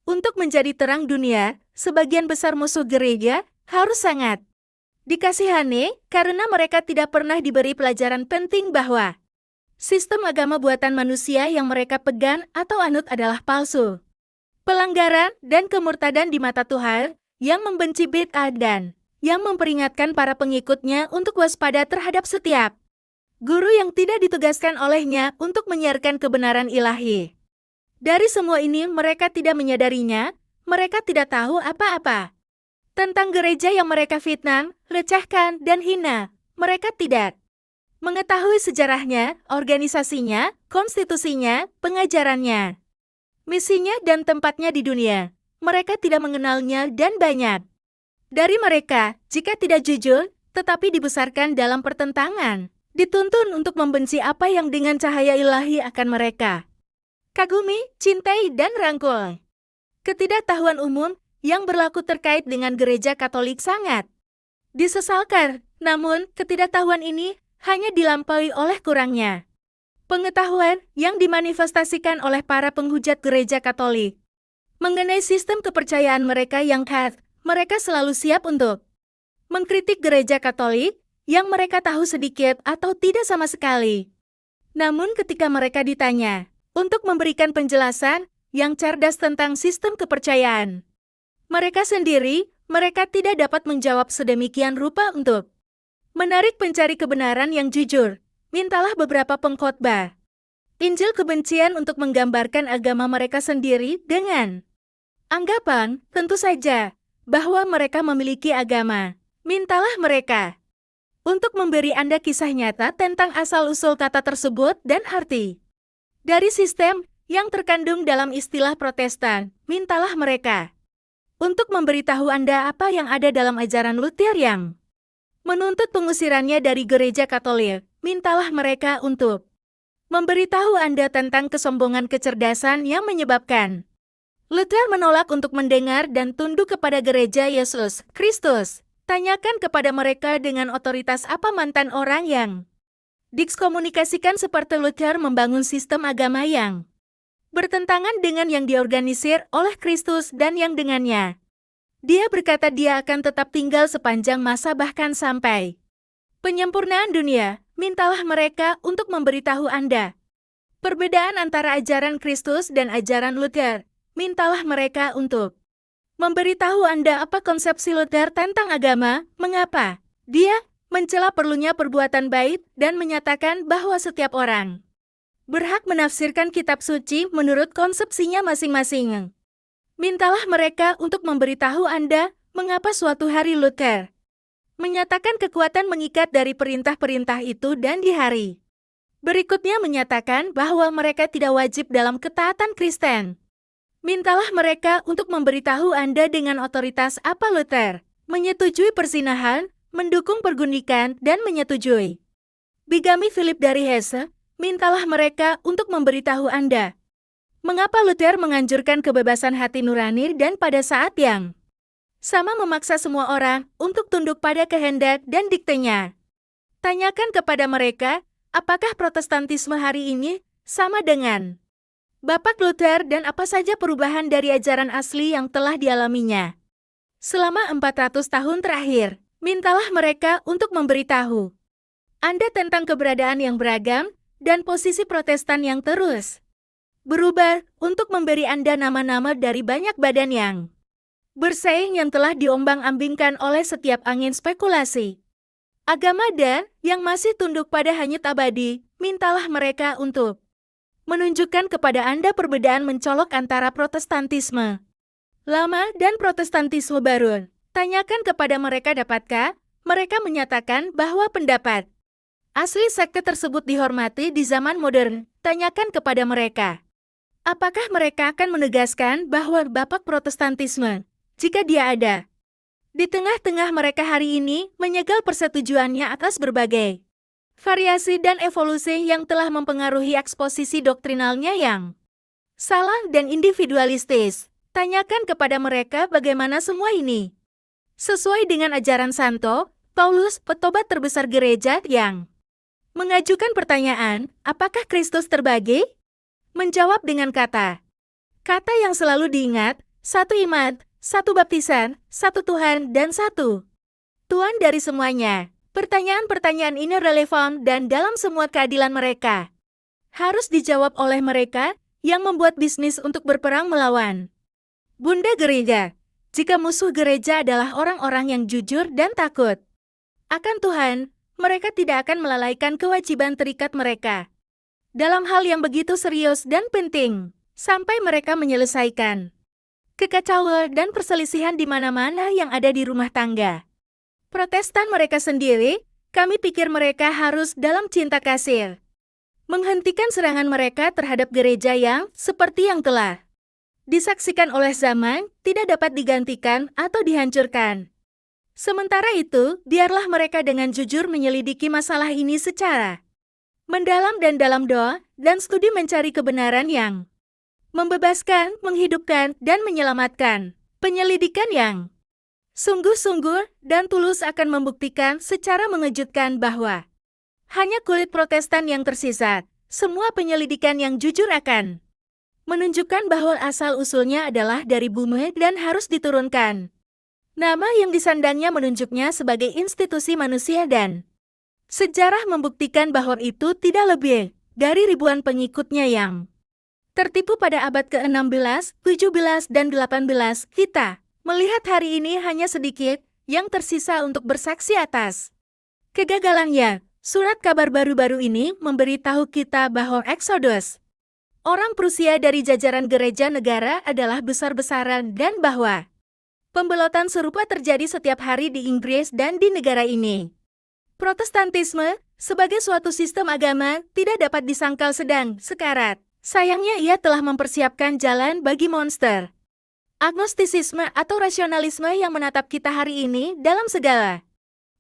Untuk menjadi terang dunia, sebagian besar musuh gereja harus sangat dikasihani, karena mereka tidak pernah diberi pelajaran penting bahwa sistem agama buatan manusia yang mereka pegang atau anut adalah palsu, pelanggaran dan kemurtadan di mata Tuhan, yang membenci bid'ah dan yang memperingatkan para pengikutnya untuk waspada terhadap setiap guru yang tidak ditugaskan olehnya untuk menyiarkan kebenaran ilahi. Dari semua ini mereka tidak menyadarinya, mereka tidak tahu apa-apa tentang gereja yang mereka fitnah, lecehkan, dan hina. Mereka tidak mengetahui sejarahnya, organisasinya, konstitusinya, pengajarannya, misinya, dan tempatnya di dunia. Mereka tidak mengenalnya, dan banyak dari mereka, jika tidak jujur, tetapi dibesarkan dalam pertentangan, dituntun untuk membenci apa yang dengan cahaya ilahi akan mereka kagumi, cintai, dan rangkul. Ketidaktahuan umum yang berlaku terkait dengan gereja Katolik sangat disesalkan, namun ketidaktahuan ini hanya dilampaui oleh kurangnya pengetahuan yang dimanifestasikan oleh para penghujat gereja Katolik mengenai sistem kepercayaan mereka yang khas. Mereka selalu siap untuk mengkritik gereja Katolik yang mereka tahu sedikit atau tidak sama sekali. Namun ketika mereka ditanya untuk memberikan penjelasan yang cerdas tentang sistem kepercayaan mereka sendiri, mereka tidak dapat menjawab sedemikian rupa. Untuk menarik pencari kebenaran yang jujur, mintalah beberapa pengkhotbah Injil kebencian untuk menggambarkan agama mereka sendiri dengan anggapan, tentu saja, bahwa mereka memiliki agama. Mintalah mereka untuk memberi Anda kisah nyata tentang asal-usul kata tersebut dan arti dari sistem yang terkandung dalam istilah Protestan. Mintalah mereka untuk memberitahu Anda apa yang ada dalam ajaran Luther yang menuntut pengusirannya dari gereja Katolik. Mintalah mereka untuk memberitahu Anda tentang kesombongan kecerdasan yang menyebabkan Luther menolak untuk mendengar dan tunduk kepada gereja Yesus Kristus. Tanyakan kepada mereka dengan otoritas apa mantan orang yang diekskomunikasikan seperti Luther membangun sistem agama yang bertentangan dengan yang diorganisir oleh Kristus dan yang dengannya dia berkata dia akan tetap tinggal sepanjang masa bahkan sampai penyempurnaan dunia. Mintalah mereka untuk memberitahu Anda perbedaan antara ajaran Kristus dan ajaran Luther. Mintalah mereka untuk memberitahu Anda apa konsepsi Luther tentang agama, mengapa dia mencela perlunya perbuatan baik dan menyatakan bahwa setiap orang berhak menafsirkan kitab suci menurut konsepsinya masing-masing. Mintalah mereka untuk memberitahu Anda mengapa suatu hari Luther menyatakan kekuatan mengikat dari perintah-perintah itu dan di hari berikutnya menyatakan bahwa mereka tidak wajib dalam ketaatan Kristen. Mintalah mereka untuk memberitahu Anda dengan otoritas apa Luther menyetujui persinahan, mendukung pergundikan, dan menyetujui bigami Philip dari Hesse. Mintalah mereka untuk memberitahu Anda mengapa Luther menganjurkan kebebasan hati nurani dan pada saat yang sama memaksa semua orang untuk tunduk pada kehendak dan diktenya. Tanyakan kepada mereka, apakah Protestantisme hari ini sama dengan Bapak Luther dan apa saja perubahan dari ajaran asli yang telah dialaminya selama 400 tahun terakhir. Mintalah mereka untuk memberitahu Anda tentang keberadaan yang beragam dan posisi Protestan yang terus berubah untuk memberi Anda nama-nama dari banyak badan yang bersaing yang telah diombang-ambingkan oleh setiap angin spekulasi agama dan yang masih tunduk pada hanyut abadi. Mintalah mereka untuk menunjukkan kepada Anda perbedaan mencolok antara Protestantisme lama dan Protestantisme baru. Tanyakan kepada mereka dapatkah mereka menyatakan bahwa pendapat asli sekte tersebut dihormati di zaman modern. Tanyakan kepada mereka, apakah mereka akan menegaskan bahwa Bapak Protestantisme, jika dia ada di tengah-tengah mereka hari ini, menyegel persetujuannya atas berbagai variasi dan evolusi yang telah mempengaruhi eksposisi doktrinalnya yang salah dan individualistis. Tanyakan kepada mereka bagaimana semua ini sesuai dengan ajaran Santo Paulus, petobat terbesar gereja yang mengajukan pertanyaan, apakah Kristus terbagi? Menjawab dengan kata yang selalu diingat, satu iman, satu baptisan, satu Tuhan, dan satu Tuhan dari semuanya. Pertanyaan-pertanyaan ini relevan dan dalam semua keadilan mereka harus dijawab oleh mereka yang membuat bisnis untuk berperang melawan Bunda Gereja. Jika musuh gereja adalah orang-orang yang jujur dan takut akan Tuhan, mereka tidak akan melalaikan kewajiban terikat mereka dalam hal yang begitu serius dan penting, sampai mereka menyelesaikan kekacauan dan perselisihan di mana-mana yang ada di rumah tangga Protestan mereka sendiri. Kami pikir mereka harus dalam cinta kasih menghentikan serangan mereka terhadap gereja yang seperti yang telah disaksikan oleh zaman, tidak dapat digantikan atau dihancurkan. Sementara itu, biarlah mereka dengan jujur menyelidiki masalah ini secara mendalam dan dalam doa dan studi mencari kebenaran yang membebaskan, menghidupkan, dan menyelamatkan. Penyelidikan yang sungguh-sungguh dan tulus akan membuktikan secara mengejutkan bahwa hanya kulit Protestan yang tersisa. Semua penyelidikan yang jujur akan menunjukkan bahwa asal-usulnya adalah dari bumi dan harus diturunkan. Nama yang disandangnya menunjuknya sebagai institusi manusia dan sejarah membuktikan bahwa itu tidak lebih dari ribuan pengikutnya yang tertipu pada abad ke-16, 17, dan 18. Kita melihat hari ini hanya sedikit yang tersisa untuk bersaksi atas kegagalannya. Surat kabar baru-baru ini memberitahu kita bahwa Exodus orang Prusia dari jajaran gereja negara adalah besar-besaran dan bahwa Pembelotan serupa terjadi setiap hari di Inggris dan di negara ini. Protestantisme, sebagai suatu sistem agama, tidak dapat disangkal sedang sekarat. Sayangnya ia telah mempersiapkan jalan bagi monster agnostisisme atau rasionalisme yang menatap kita hari ini dalam segala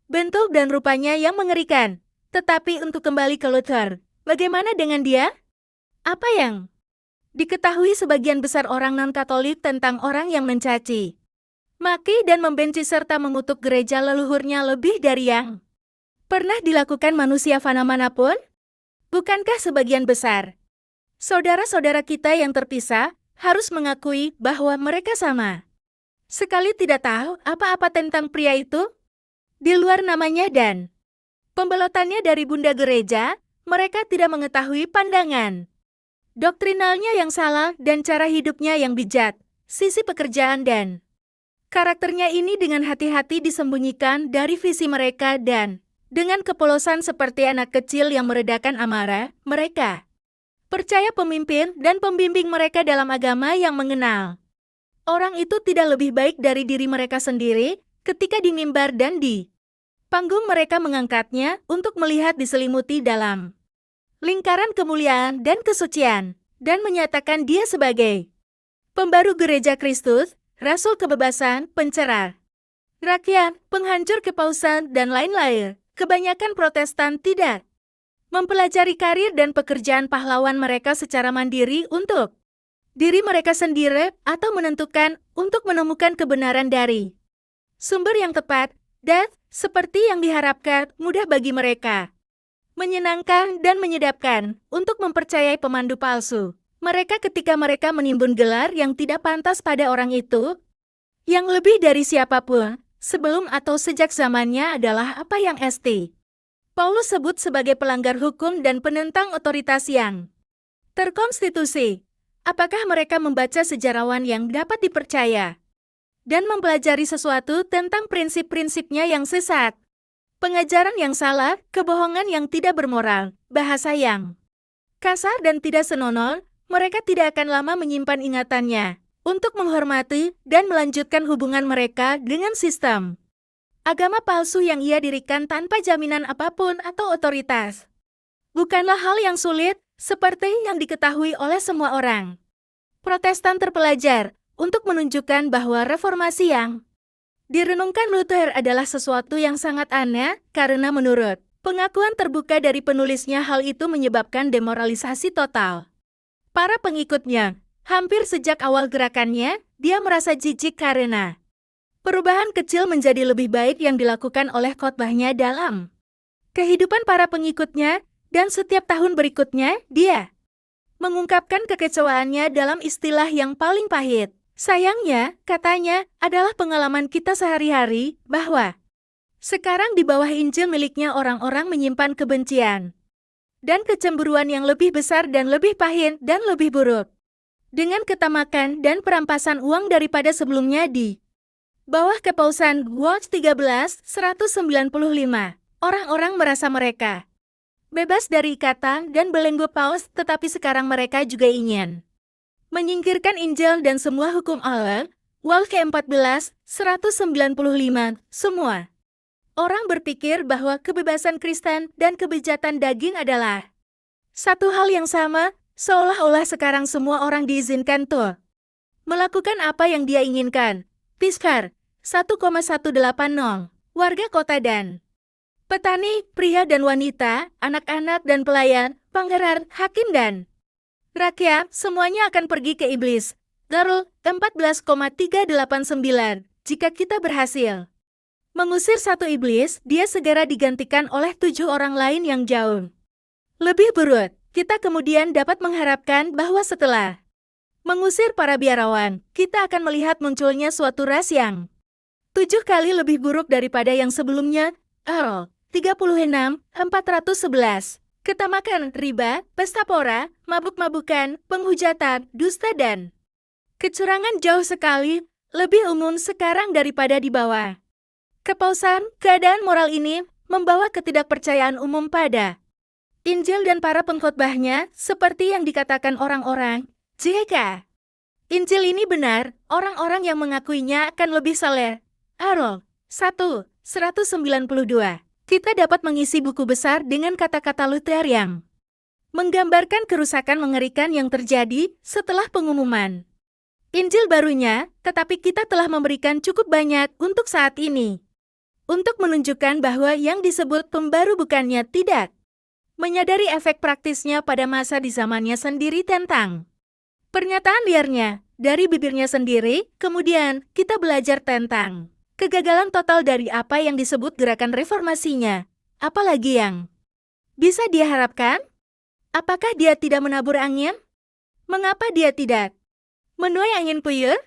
bentuk dan rupanya yang mengerikan. Tetapi untuk kembali ke Luther, bagaimana dengan dia? Apa yang diketahui sebagian besar orang non-Katolik tentang orang yang mencaci, maki dan membenci serta mengutuk gereja leluhurnya lebih dari yang pernah dilakukan manusia fana manapun? Bukankah sebagian besar saudara-saudara kita yang terpisah harus mengakui bahwa mereka sama sekali tidak tahu apa-apa tentang pria itu? Di luar namanya dan pembelotannya dari bunda gereja, mereka tidak mengetahui pandangan doktrinalnya yang salah dan cara hidupnya yang bijak, sisi pekerjaan dan karakternya ini dengan hati-hati disembunyikan dari visi mereka dan dengan kepolosan seperti anak kecil yang meredakan amarah, mereka percaya pemimpin dan pembimbing mereka dalam agama yang mengenal orang itu tidak lebih baik dari diri mereka sendiri ketika di mimbar dan di panggung mereka mengangkatnya untuk melihat diselimuti dalam lingkaran kemuliaan dan kesucian dan menyatakan dia sebagai pembaru gereja Kristus, rasul kebebasan, pencerah rakyat, penghancur kepausan, dan lain-lain. Kebanyakan Protestan tidak mempelajari karir dan pekerjaan pahlawan mereka secara mandiri untuk diri mereka sendiri atau menentukan untuk menemukan kebenaran dari sumber yang tepat dan seperti yang diharapkan mudah bagi mereka. Menyenangkan dan menyedapkan untuk mempercayai pemandu palsu. Mereka ketika mereka menimbun gelar yang tidak pantas pada orang itu, yang lebih dari siapapun, sebelum atau sejak zamannya adalah apa yang St. Paulus sebut sebagai pelanggar hukum dan penentang otoritas yang terkonstitusi. Apakah mereka membaca sejarawan yang dapat dipercaya dan mempelajari sesuatu tentang prinsip-prinsipnya yang sesat? Pengajaran yang salah, kebohongan yang tidak bermoral, bahasa yang kasar dan tidak senonoh, mereka tidak akan lama menyimpan ingatannya untuk menghormati dan melanjutkan hubungan mereka dengan sistem agama palsu yang ia dirikan tanpa jaminan apapun atau otoritas. Bukanlah hal yang sulit, seperti yang diketahui oleh semua orang Protestan terpelajar, untuk menunjukkan bahwa reformasi yang direnungkan Luther adalah sesuatu yang sangat aneh, karena menurut pengakuan terbuka dari penulisnya hal itu menyebabkan demoralisasi total para pengikutnya. Hampir sejak awal gerakannya, dia merasa jijik karena perubahan kecil menjadi lebih baik yang dilakukan oleh khotbahnya dalam kehidupan para pengikutnya, dan setiap tahun berikutnya, dia mengungkapkan kekecewaannya dalam istilah yang paling pahit. Sayangnya, katanya, adalah pengalaman kita sehari-hari, bahwa sekarang di bawah Injil miliknya orang-orang menyimpan kebencian dan kecemburuan yang lebih besar dan lebih pahit dan lebih buruk. Dengan ketamakan dan perampasan uang daripada sebelumnya di bawah kepausan Watch 13/195, orang-orang merasa mereka bebas dari ikatan dan belenggu paus, tetapi sekarang mereka juga ingin menyingkirkan Injil dan semua hukum Allah. Watch ke-14/195, semua orang berpikir bahwa kebebasan Kristen dan kebejatan daging adalah satu hal yang sama, seolah-olah sekarang semua orang diizinkan tuh melakukan apa yang dia inginkan. Piskar 1,180, warga kota dan petani, pria dan wanita, anak-anak dan pelayan, pangeran, hakim dan rakyat, semuanya akan pergi ke iblis. Darul 14,389, jika kita berhasil mengusir satu iblis, dia segera digantikan oleh 7 orang lain yang jauh lebih buruk. Kita kemudian dapat mengharapkan bahwa setelah mengusir para biarawan, kita akan melihat munculnya suatu ras yang 7 kali lebih buruk daripada yang sebelumnya. 36,411. Ketamakan, riba, pesta pora, mabuk-mabukan, penghujatan, dusta dan kecurangan jauh sekali lebih umum sekarang daripada di bawah kepausan. Keadaan moral ini membawa ketidakpercayaan umum pada Injil dan para pengkhotbahnya, seperti yang dikatakan orang-orang. Jika Injil ini benar, orang-orang yang mengakuinya akan lebih saleh. Harold 192. Kita dapat mengisi buku besar dengan kata-kata Luther yang menggambarkan kerusakan mengerikan yang terjadi setelah pengumuman Injil barunya, tetapi kita telah memberikan cukup banyak untuk saat ini. Untuk menunjukkan bahwa yang disebut pembaru bukannya tidak menyadari efek praktisnya pada masa di zamannya sendiri tentang pernyataan liarnya dari bibirnya sendiri, kemudian kita belajar tentang kegagalan total dari apa yang disebut gerakan reformasinya. Apalagi yang bisa dia harapkan? Apakah dia tidak menabur angin? Mengapa dia tidak menuai angin puyuh?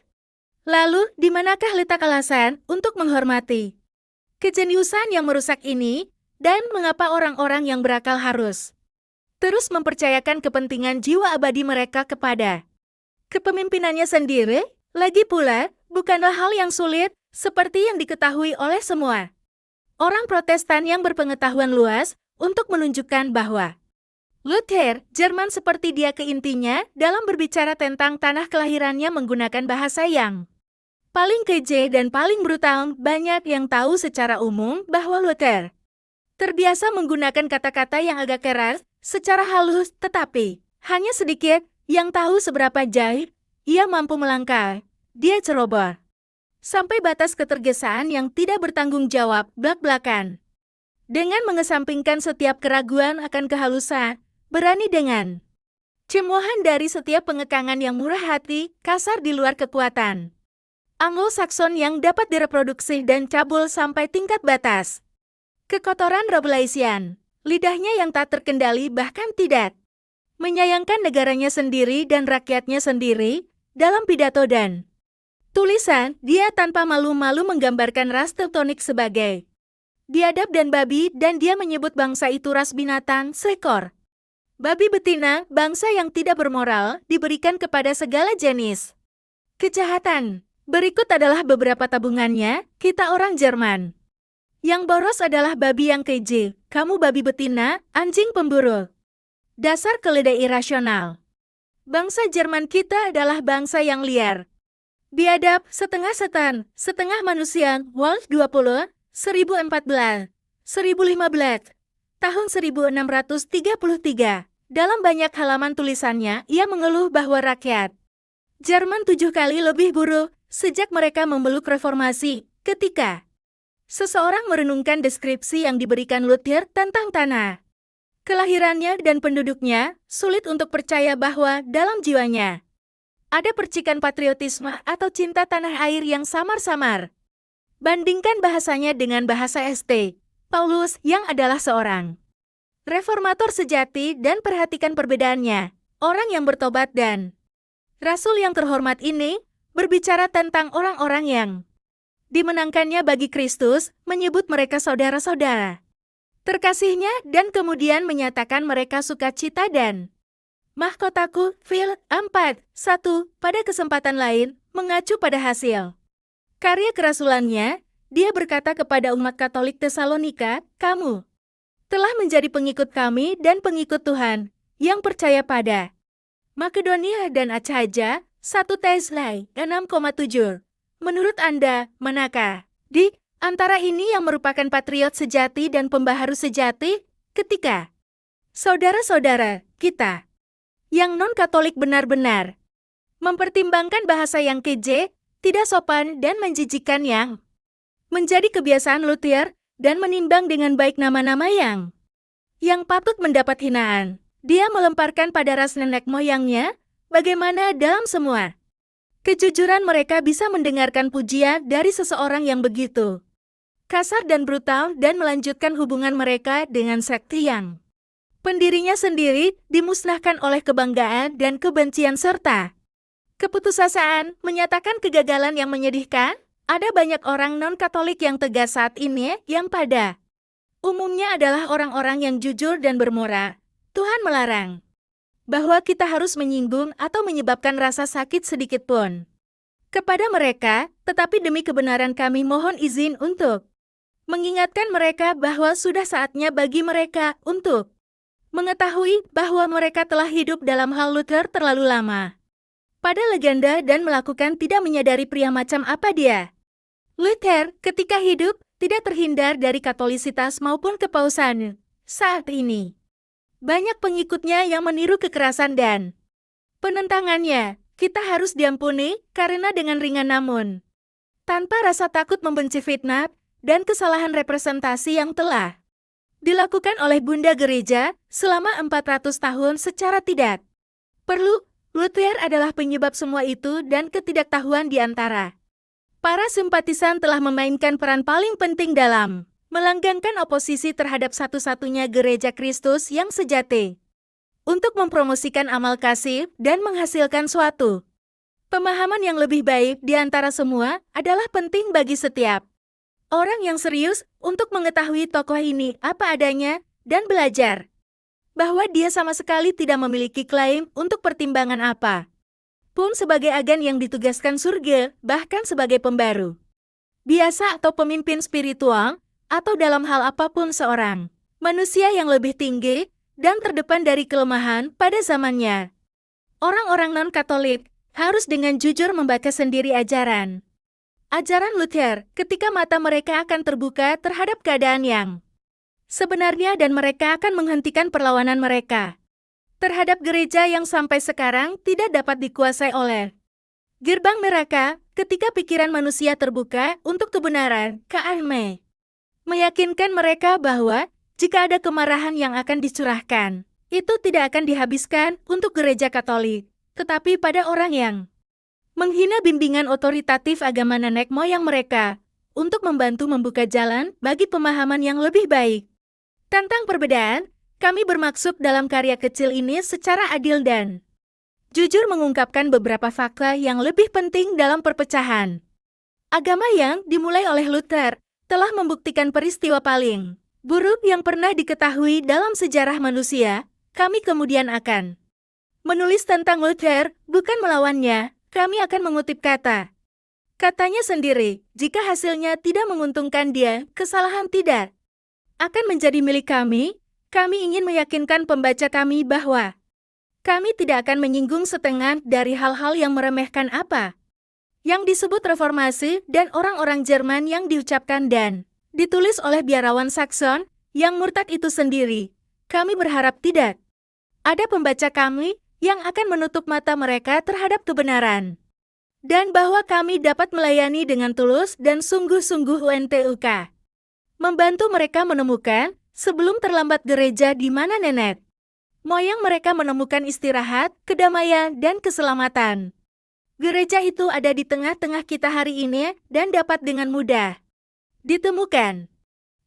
Lalu, di manakah letak alasan untuk menghormati kejeniusan yang merusak ini, dan mengapa orang-orang yang berakal harus terus mempercayakan kepentingan jiwa abadi mereka kepada kepemimpinannya sendiri? Lagi pula, bukanlah hal yang sulit, seperti yang diketahui oleh semua orang Protestan yang berpengetahuan luas, untuk menunjukkan bahwa Luther, Jerman seperti dia keintinya, dalam berbicara tentang tanah kelahirannya menggunakan bahasa yang paling keje dan paling brutal. Banyak yang tahu secara umum bahwa Luther terbiasa menggunakan kata-kata yang agak keras, secara halus, tetapi hanya sedikit yang tahu seberapa jauh ia mampu melangkah. Dia ceroboh sampai batas ketergesaan yang tidak bertanggung jawab blak-blakan. Dengan mengesampingkan setiap keraguan akan kehalusan, berani dengan cemoohan dari setiap pengekangan yang murah hati, kasar di luar kekuatan Anglo-Sakson yang dapat direproduksi dan cabul sampai tingkat batas kekotoran Rabelaisian, lidahnya yang tak terkendali bahkan tidak menyayangkan negaranya sendiri dan rakyatnya sendiri. Dalam pidato dan tulisan, dia tanpa malu-malu menggambarkan ras Teutonik sebagai biadab dan babi, dan dia menyebut bangsa itu ras binatang, seekor babi betina, bangsa yang tidak bermoral, diberikan kepada segala jenis kejahatan. Berikut adalah beberapa tabungannya. Kita orang Jerman. Yang boros adalah babi yang keji. Kamu babi betina, anjing pemburu. Dasar keledai irasional. Bangsa Jerman kita adalah bangsa yang liar. Biadab, setengah setan, setengah manusia. Wolf 20, 1014, 1015. Tahun 1633, dalam banyak halaman tulisannya, ia mengeluh bahwa rakyat Jerman 7 kali lebih buruk sejak mereka memeluk reformasi. Ketika seseorang merenungkan deskripsi yang diberikan Luther tentang tanah kelahirannya dan penduduknya, sulit untuk percaya bahwa dalam jiwanya ada percikan patriotisme atau cinta tanah air yang samar-samar. Bandingkan bahasanya dengan bahasa St. Paulus yang adalah seorang reformator sejati, dan perhatikan perbedaannya. Orang yang bertobat dan rasul yang terhormat ini berbicara tentang orang-orang yang dimenangkannya bagi Kristus, menyebut mereka saudara-saudara terkasihnya, dan kemudian menyatakan mereka sukacita dan mahkotaku. Phil 4:1. Pada kesempatan lain, mengacu pada hasil karya kerasulannya, dia berkata kepada umat Katolik Tesalonika, kamu telah menjadi pengikut kami dan pengikut Tuhan, yang percaya pada Makedonia dan Achaia. 1 Tessalonike 6,7. Menurut Anda, manakah di antara ini yang merupakan patriot sejati dan pembaharu sejati? Ketika saudara-saudara kita yang non-Katolik benar-benar mempertimbangkan bahasa yang keje, tidak sopan dan menjijikan yang menjadi kebiasaan Luther, dan menimbang dengan baik nama-nama yang patut mendapat hinaan, dia melemparkan pada ras nenek moyangnya, bagaimana dalam semua kejujuran mereka bisa mendengarkan pujian dari seseorang yang begitu kasar dan brutal, dan melanjutkan hubungan mereka dengan sekte yang pendirinya sendiri dimusnahkan oleh kebanggaan dan kebencian serta keputusasaan, menyatakan kegagalan yang menyedihkan. Ada banyak orang non-Katolik yang tegas saat ini, yang pada umumnya adalah orang-orang yang jujur dan bermoral. Tuhan melarang bahwa kita harus menyinggung atau menyebabkan rasa sakit sedikit pun kepada mereka, tetapi demi kebenaran kami mohon izin untuk mengingatkan mereka bahwa sudah saatnya bagi mereka untuk mengetahui bahwa mereka telah hidup dalam hal Luther terlalu lama. pada legenda dan melakukan tidak menyadari pria macam apa dia. Luther, ketika hidup, tidak terhindar dari katolisitas maupun kepausan. Saat ini, banyak pengikutnya yang meniru kekerasan dan penentangannya. Kita harus diampuni karena dengan ringan namun tanpa rasa takut membenci fitnah dan kesalahan representasi yang telah dilakukan oleh Bunda Gereja selama 400 tahun secara tidak perlu. Luther adalah penyebab semua itu dan ketidaktahuan di antara para simpatisan telah memainkan peran paling penting dalam melanggengkan oposisi terhadap satu-satunya gereja Kristus yang sejati untuk mempromosikan amal kasih dan menghasilkan suatu pemahaman yang lebih baik di antara semua adalah penting bagi setiap orang yang serius untuk mengetahui tokoh ini apa adanya dan belajar bahwa dia sama sekali tidak memiliki klaim untuk pertimbangan apa pun sebagai agen yang ditugaskan surga, bahkan sebagai pembaru biasa atau pemimpin spiritual, atau dalam hal apapun seorang manusia yang lebih tinggi dan terdepan dari kelemahan pada zamannya. Orang-orang non-Katolik harus dengan jujur membaca sendiri ajaran Luther ketika mata mereka akan terbuka terhadap keadaan yang sebenarnya dan mereka akan menghentikan perlawanan mereka terhadap gereja yang sampai sekarang tidak dapat dikuasai oleh gerbang neraka. Ketika pikiran manusia terbuka untuk kebenaran, KAM meyakinkan mereka bahwa jika ada kemarahan yang akan dicurahkan, itu tidak akan dihabiskan untuk gereja Katolik, tetapi pada orang yang menghina bimbingan otoritatif agama nenek moyang mereka untuk membantu membuka jalan bagi pemahaman yang lebih baik. Tentang perbedaan, kami bermaksud dalam karya kecil ini secara adil dan jujur mengungkapkan beberapa fakta yang lebih penting dalam perpecahan agama yang dimulai oleh Luther telah membuktikan peristiwa paling buruk yang pernah diketahui dalam sejarah manusia. Kami kemudian akan menulis tentang Luther, bukan melawannya. Kami akan mengutip katanya sendiri. Jika hasilnya tidak menguntungkan dia, kesalahan tidak akan menjadi milik kami. Kami ingin meyakinkan pembaca kami bahwa kami tidak akan menyinggung setengah dari hal-hal yang meremehkan apa yang disebut reformasi dan orang-orang Jerman yang diucapkan dan ditulis oleh biarawan Saxon yang murtad itu sendiri. Kami berharap tidak ada pembaca kami yang akan menutup mata mereka terhadap kebenaran, dan bahwa kami dapat melayani dengan tulus dan sungguh-sungguh UNTUK, membantu mereka menemukan sebelum terlambat gereja di mana nenek moyang mereka menemukan istirahat, kedamaian, dan keselamatan. Gereja itu ada di tengah-tengah kita hari ini dan dapat dengan mudah ditemukan.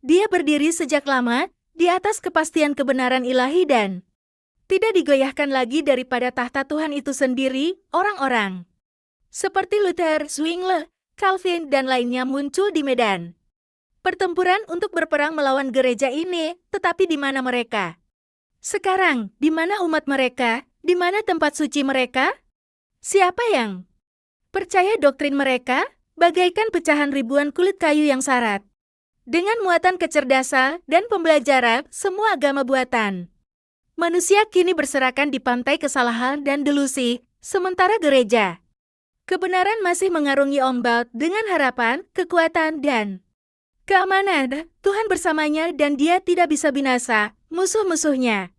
Dia berdiri sejak lama di atas kepastian kebenaran ilahi dan tidak digoyahkan lagi daripada tahta Tuhan itu sendiri. Orang-orang seperti Luther, Zwingli, Calvin, dan lainnya muncul di medan pertempuran untuk berperang melawan gereja ini, tetapi di mana mereka? Sekarang, di mana umat mereka? Di mana tempat suci mereka? Siapa yang percaya doktrin mereka? Bagaikan pecahan ribuan kulit kayu yang syarat dengan muatan kecerdasan dan pembelajaran semua agama buatan manusia kini berserakan di pantai kesalahan dan delusi, sementara gereja kebenaran masih mengarungi ombak dengan harapan, kekuatan, dan keamanan. Tuhan bersamanya dan dia tidak bisa binasa musuh-musuhnya.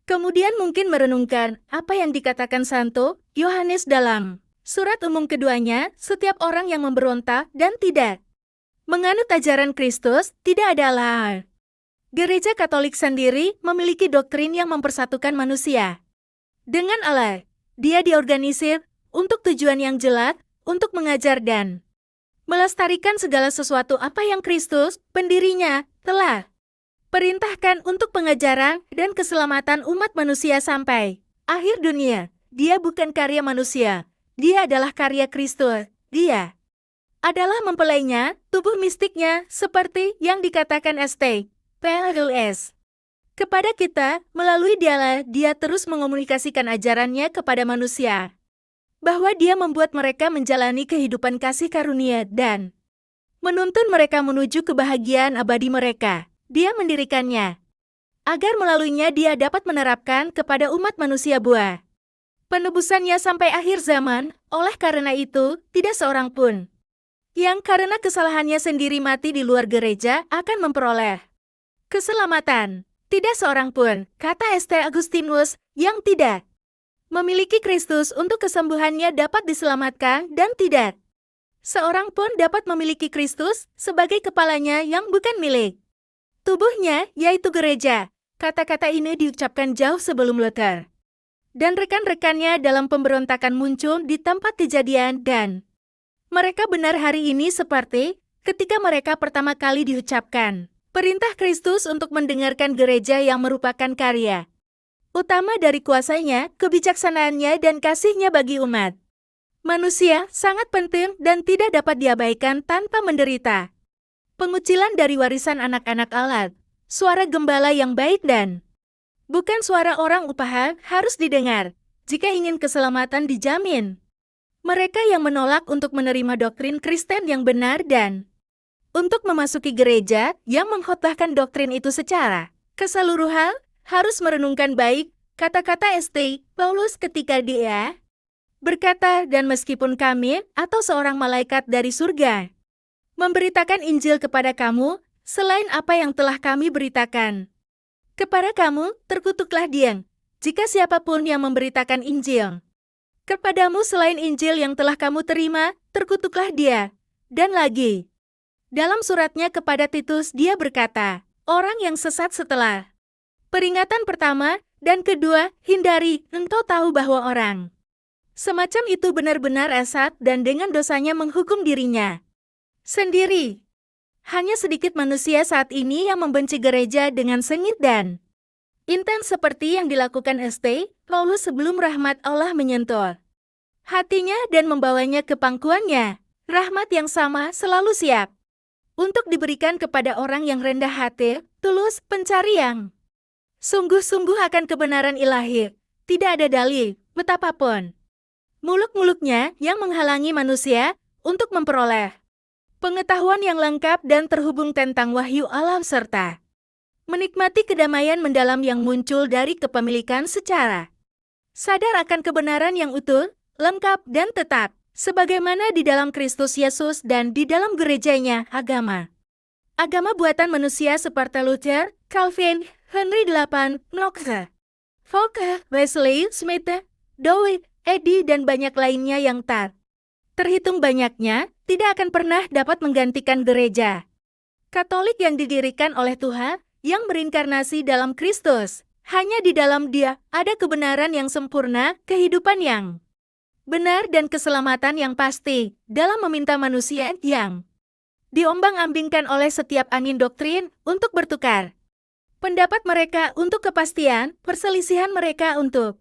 Kemudian mungkin merenungkan apa yang dikatakan Santo Yohanes dalam surat umum keduanya, setiap orang yang memberontak dan tidak menganut ajaran Kristus tidak ada Allah. Gereja Katolik sendiri memiliki doktrin yang mempersatukan manusia dengan Allah. Dia diorganisir untuk tujuan yang jelas, untuk mengajar dan melestarikan segala sesuatu apa yang Kristus, pendirinya, telah perintahkan untuk pengajaran dan keselamatan umat manusia sampai akhir dunia. Dia bukan karya manusia. Dia adalah karya Kristus. Dia adalah mempelainya, tubuh mistiknya, seperti yang dikatakan St. Paulus kepada kita. Melalui dialah dia terus mengomunikasikan ajarannya kepada manusia, bahwa dia membuat mereka menjalani kehidupan kasih karunia dan menuntun mereka menuju kebahagiaan abadi mereka. Dia mendirikannya agar melaluinya dia dapat menerapkan kepada umat manusia buah penebusannya sampai akhir zaman. Oleh karena itu, tidak seorang pun yang karena kesalahannya sendiri mati di luar gereja akan memperoleh keselamatan. Tidak seorang pun, kata St. Agustinus, yang tidak memiliki Kristus untuk kesembuhannya dapat diselamatkan, dan tidak seorang pun dapat memiliki Kristus sebagai kepalanya yang bukan milik tubuhnya, yaitu gereja. Kata-kata ini diucapkan jauh sebelum Luther dan rekan-rekannya dalam pemberontakan muncul di tempat kejadian, dan mereka benar hari ini seperti ketika mereka pertama kali diucapkan. Perintah Kristus untuk mendengarkan gereja yang merupakan karya utama dari kuasanya, kebijaksanaannya, dan kasihnya bagi umat manusia sangat penting dan tidak dapat diabaikan tanpa menderita. Pengucilan dari warisan anak-anak Allah, suara gembala yang baik dan bukan suara orang upahan harus didengar jika ingin keselamatan dijamin. Mereka yang menolak untuk menerima doktrin Kristen yang benar dan untuk memasuki gereja yang mengkhotbahkan doktrin itu secara keseluruhan harus merenungkan baik kata-kata St. Paulus ketika dia berkata, dan meskipun kami atau seorang malaikat dari surga memberitakan Injil kepada kamu selain apa yang telah kami beritakan kepada kamu, terkutuklah dia jika siapapun yang memberitakan Injil kepadamu selain Injil yang telah kamu terima, terkutuklah dia. Dan lagi, dalam suratnya kepada Titus dia berkata, orang yang sesat setelah peringatan pertama dan kedua, hindari, engkau tahu bahwa orang semacam itu benar-benar sesat dan dengan dosanya menghukum dirinya sendiri. Hanya sedikit manusia saat ini yang membenci gereja dengan sengit dan intens seperti yang dilakukan St. Paulus sebelum rahmat Allah menyentuh hatinya dan membawanya ke pangkuannya. Rahmat yang sama selalu siap untuk diberikan kepada orang yang rendah hati, tulus, pencari yang sungguh-sungguh akan kebenaran ilahi. Tidak ada dalih, betapapun muluk-muluknya yang menghalangi manusia untuk memperoleh pengetahuan yang lengkap dan terhubung tentang wahyu alam serta menikmati kedamaian mendalam yang muncul dari kepemilikan secara sadar akan kebenaran yang utuh, lengkap, dan tetap sebagaimana di dalam Kristus Yesus dan di dalam gerejanya, agama buatan manusia seperti Luther, Calvin, Henry VIII, Knox, Volker, Wesley, Smith, Dowie, Eddy, dan banyak lainnya yang tak terhitung banyaknya, tidak akan pernah dapat menggantikan gereja Katolik yang didirikan oleh Tuhan, yang berinkarnasi dalam Kristus. Hanya di dalam Dia ada kebenaran yang sempurna, kehidupan yang benar, dan keselamatan yang pasti dalam meminta manusia yang diombang-ambingkan oleh setiap angin doktrin untuk bertukar pendapat mereka untuk kepastian, perselisihan mereka untuk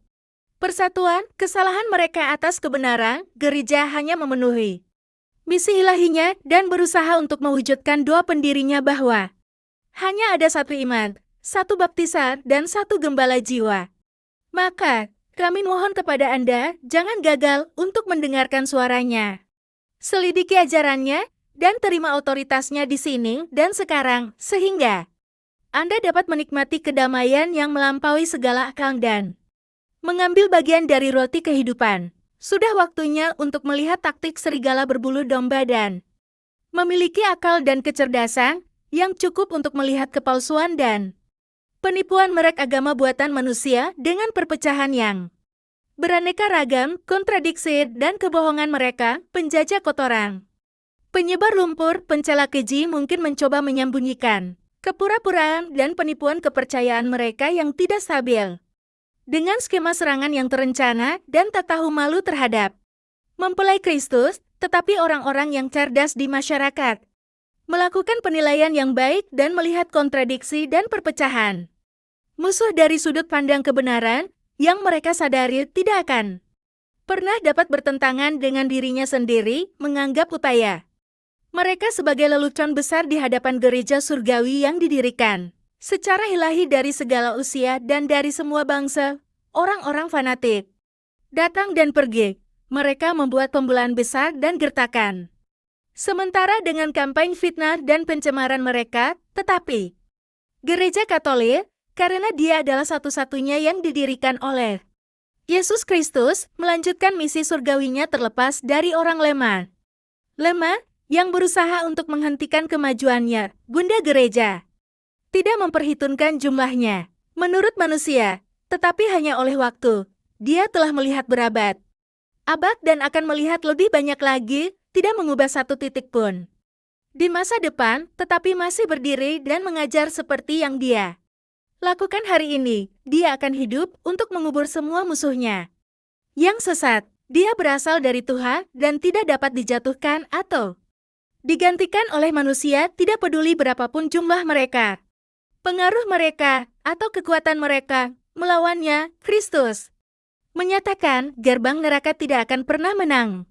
persatuan, kesalahan mereka atas kebenaran. Gereja hanya memenuhi misi ilahinya dan berusaha untuk mewujudkan doa pendirinya bahwa hanya ada satu iman, satu baptisan, dan satu gembala jiwa. Maka kami mohon kepada Anda, jangan gagal untuk mendengarkan suaranya. Selidiki ajarannya, dan terima otoritasnya di sini dan sekarang, sehingga Anda dapat menikmati kedamaian yang melampaui segala akal dan mengambil bagian dari roti kehidupan. Sudah waktunya untuk melihat taktik serigala berbulu domba dan memiliki akal dan kecerdasan yang cukup untuk melihat kepalsuan dan penipuan merek agama buatan manusia dengan perpecahan yang beraneka ragam, kontradiksi, dan kebohongan mereka, penjajah kotoran, penyebar lumpur, pencela keji mungkin mencoba menyembunyikan kepura-puraan dan penipuan kepercayaan mereka yang tidak stabil dengan skema serangan yang terencana dan tak tahu malu terhadap mempelai Kristus, tetapi orang-orang yang cerdas di masyarakat melakukan penilaian yang baik dan melihat kontradiksi dan perpecahan musuh dari sudut pandang kebenaran yang mereka sadari tidak akan pernah dapat bertentangan dengan dirinya sendiri, menganggap upaya mereka sebagai lelucon besar di hadapan gereja surgawi yang didirikan secara ilahi dari segala usia dan dari semua bangsa. Orang-orang fanatik datang dan pergi. Mereka membuat pembelaan besar dan gertakan. Sementara dengan kampanye fitnah dan pencemaran mereka, tetapi gereja Katolik, karena dia adalah satu-satunya yang didirikan oleh Yesus Kristus melanjutkan misi surgawinya terlepas dari orang lemah. Lemah yang berusaha untuk menghentikan kemajuannya, Bunda Gereja. Tidak memperhitungkan jumlahnya. Menurut manusia, tetapi hanya oleh waktu. Dia telah melihat berabad. Abad dan akan melihat lebih banyak lagi, tidak mengubah satu titik pun. Di masa depan, tetapi masih berdiri dan mengajar seperti yang dia lakukan hari ini. Dia akan hidup untuk mengubur semua musuhnya. Yang sesat, dia berasal dari Tuhan dan tidak dapat dijatuhkan atau digantikan oleh manusia, tidak peduli berapapun jumlah mereka. Pengaruh mereka atau kekuatan mereka melawannya, Kristus menyatakan gerbang neraka tidak akan pernah menang.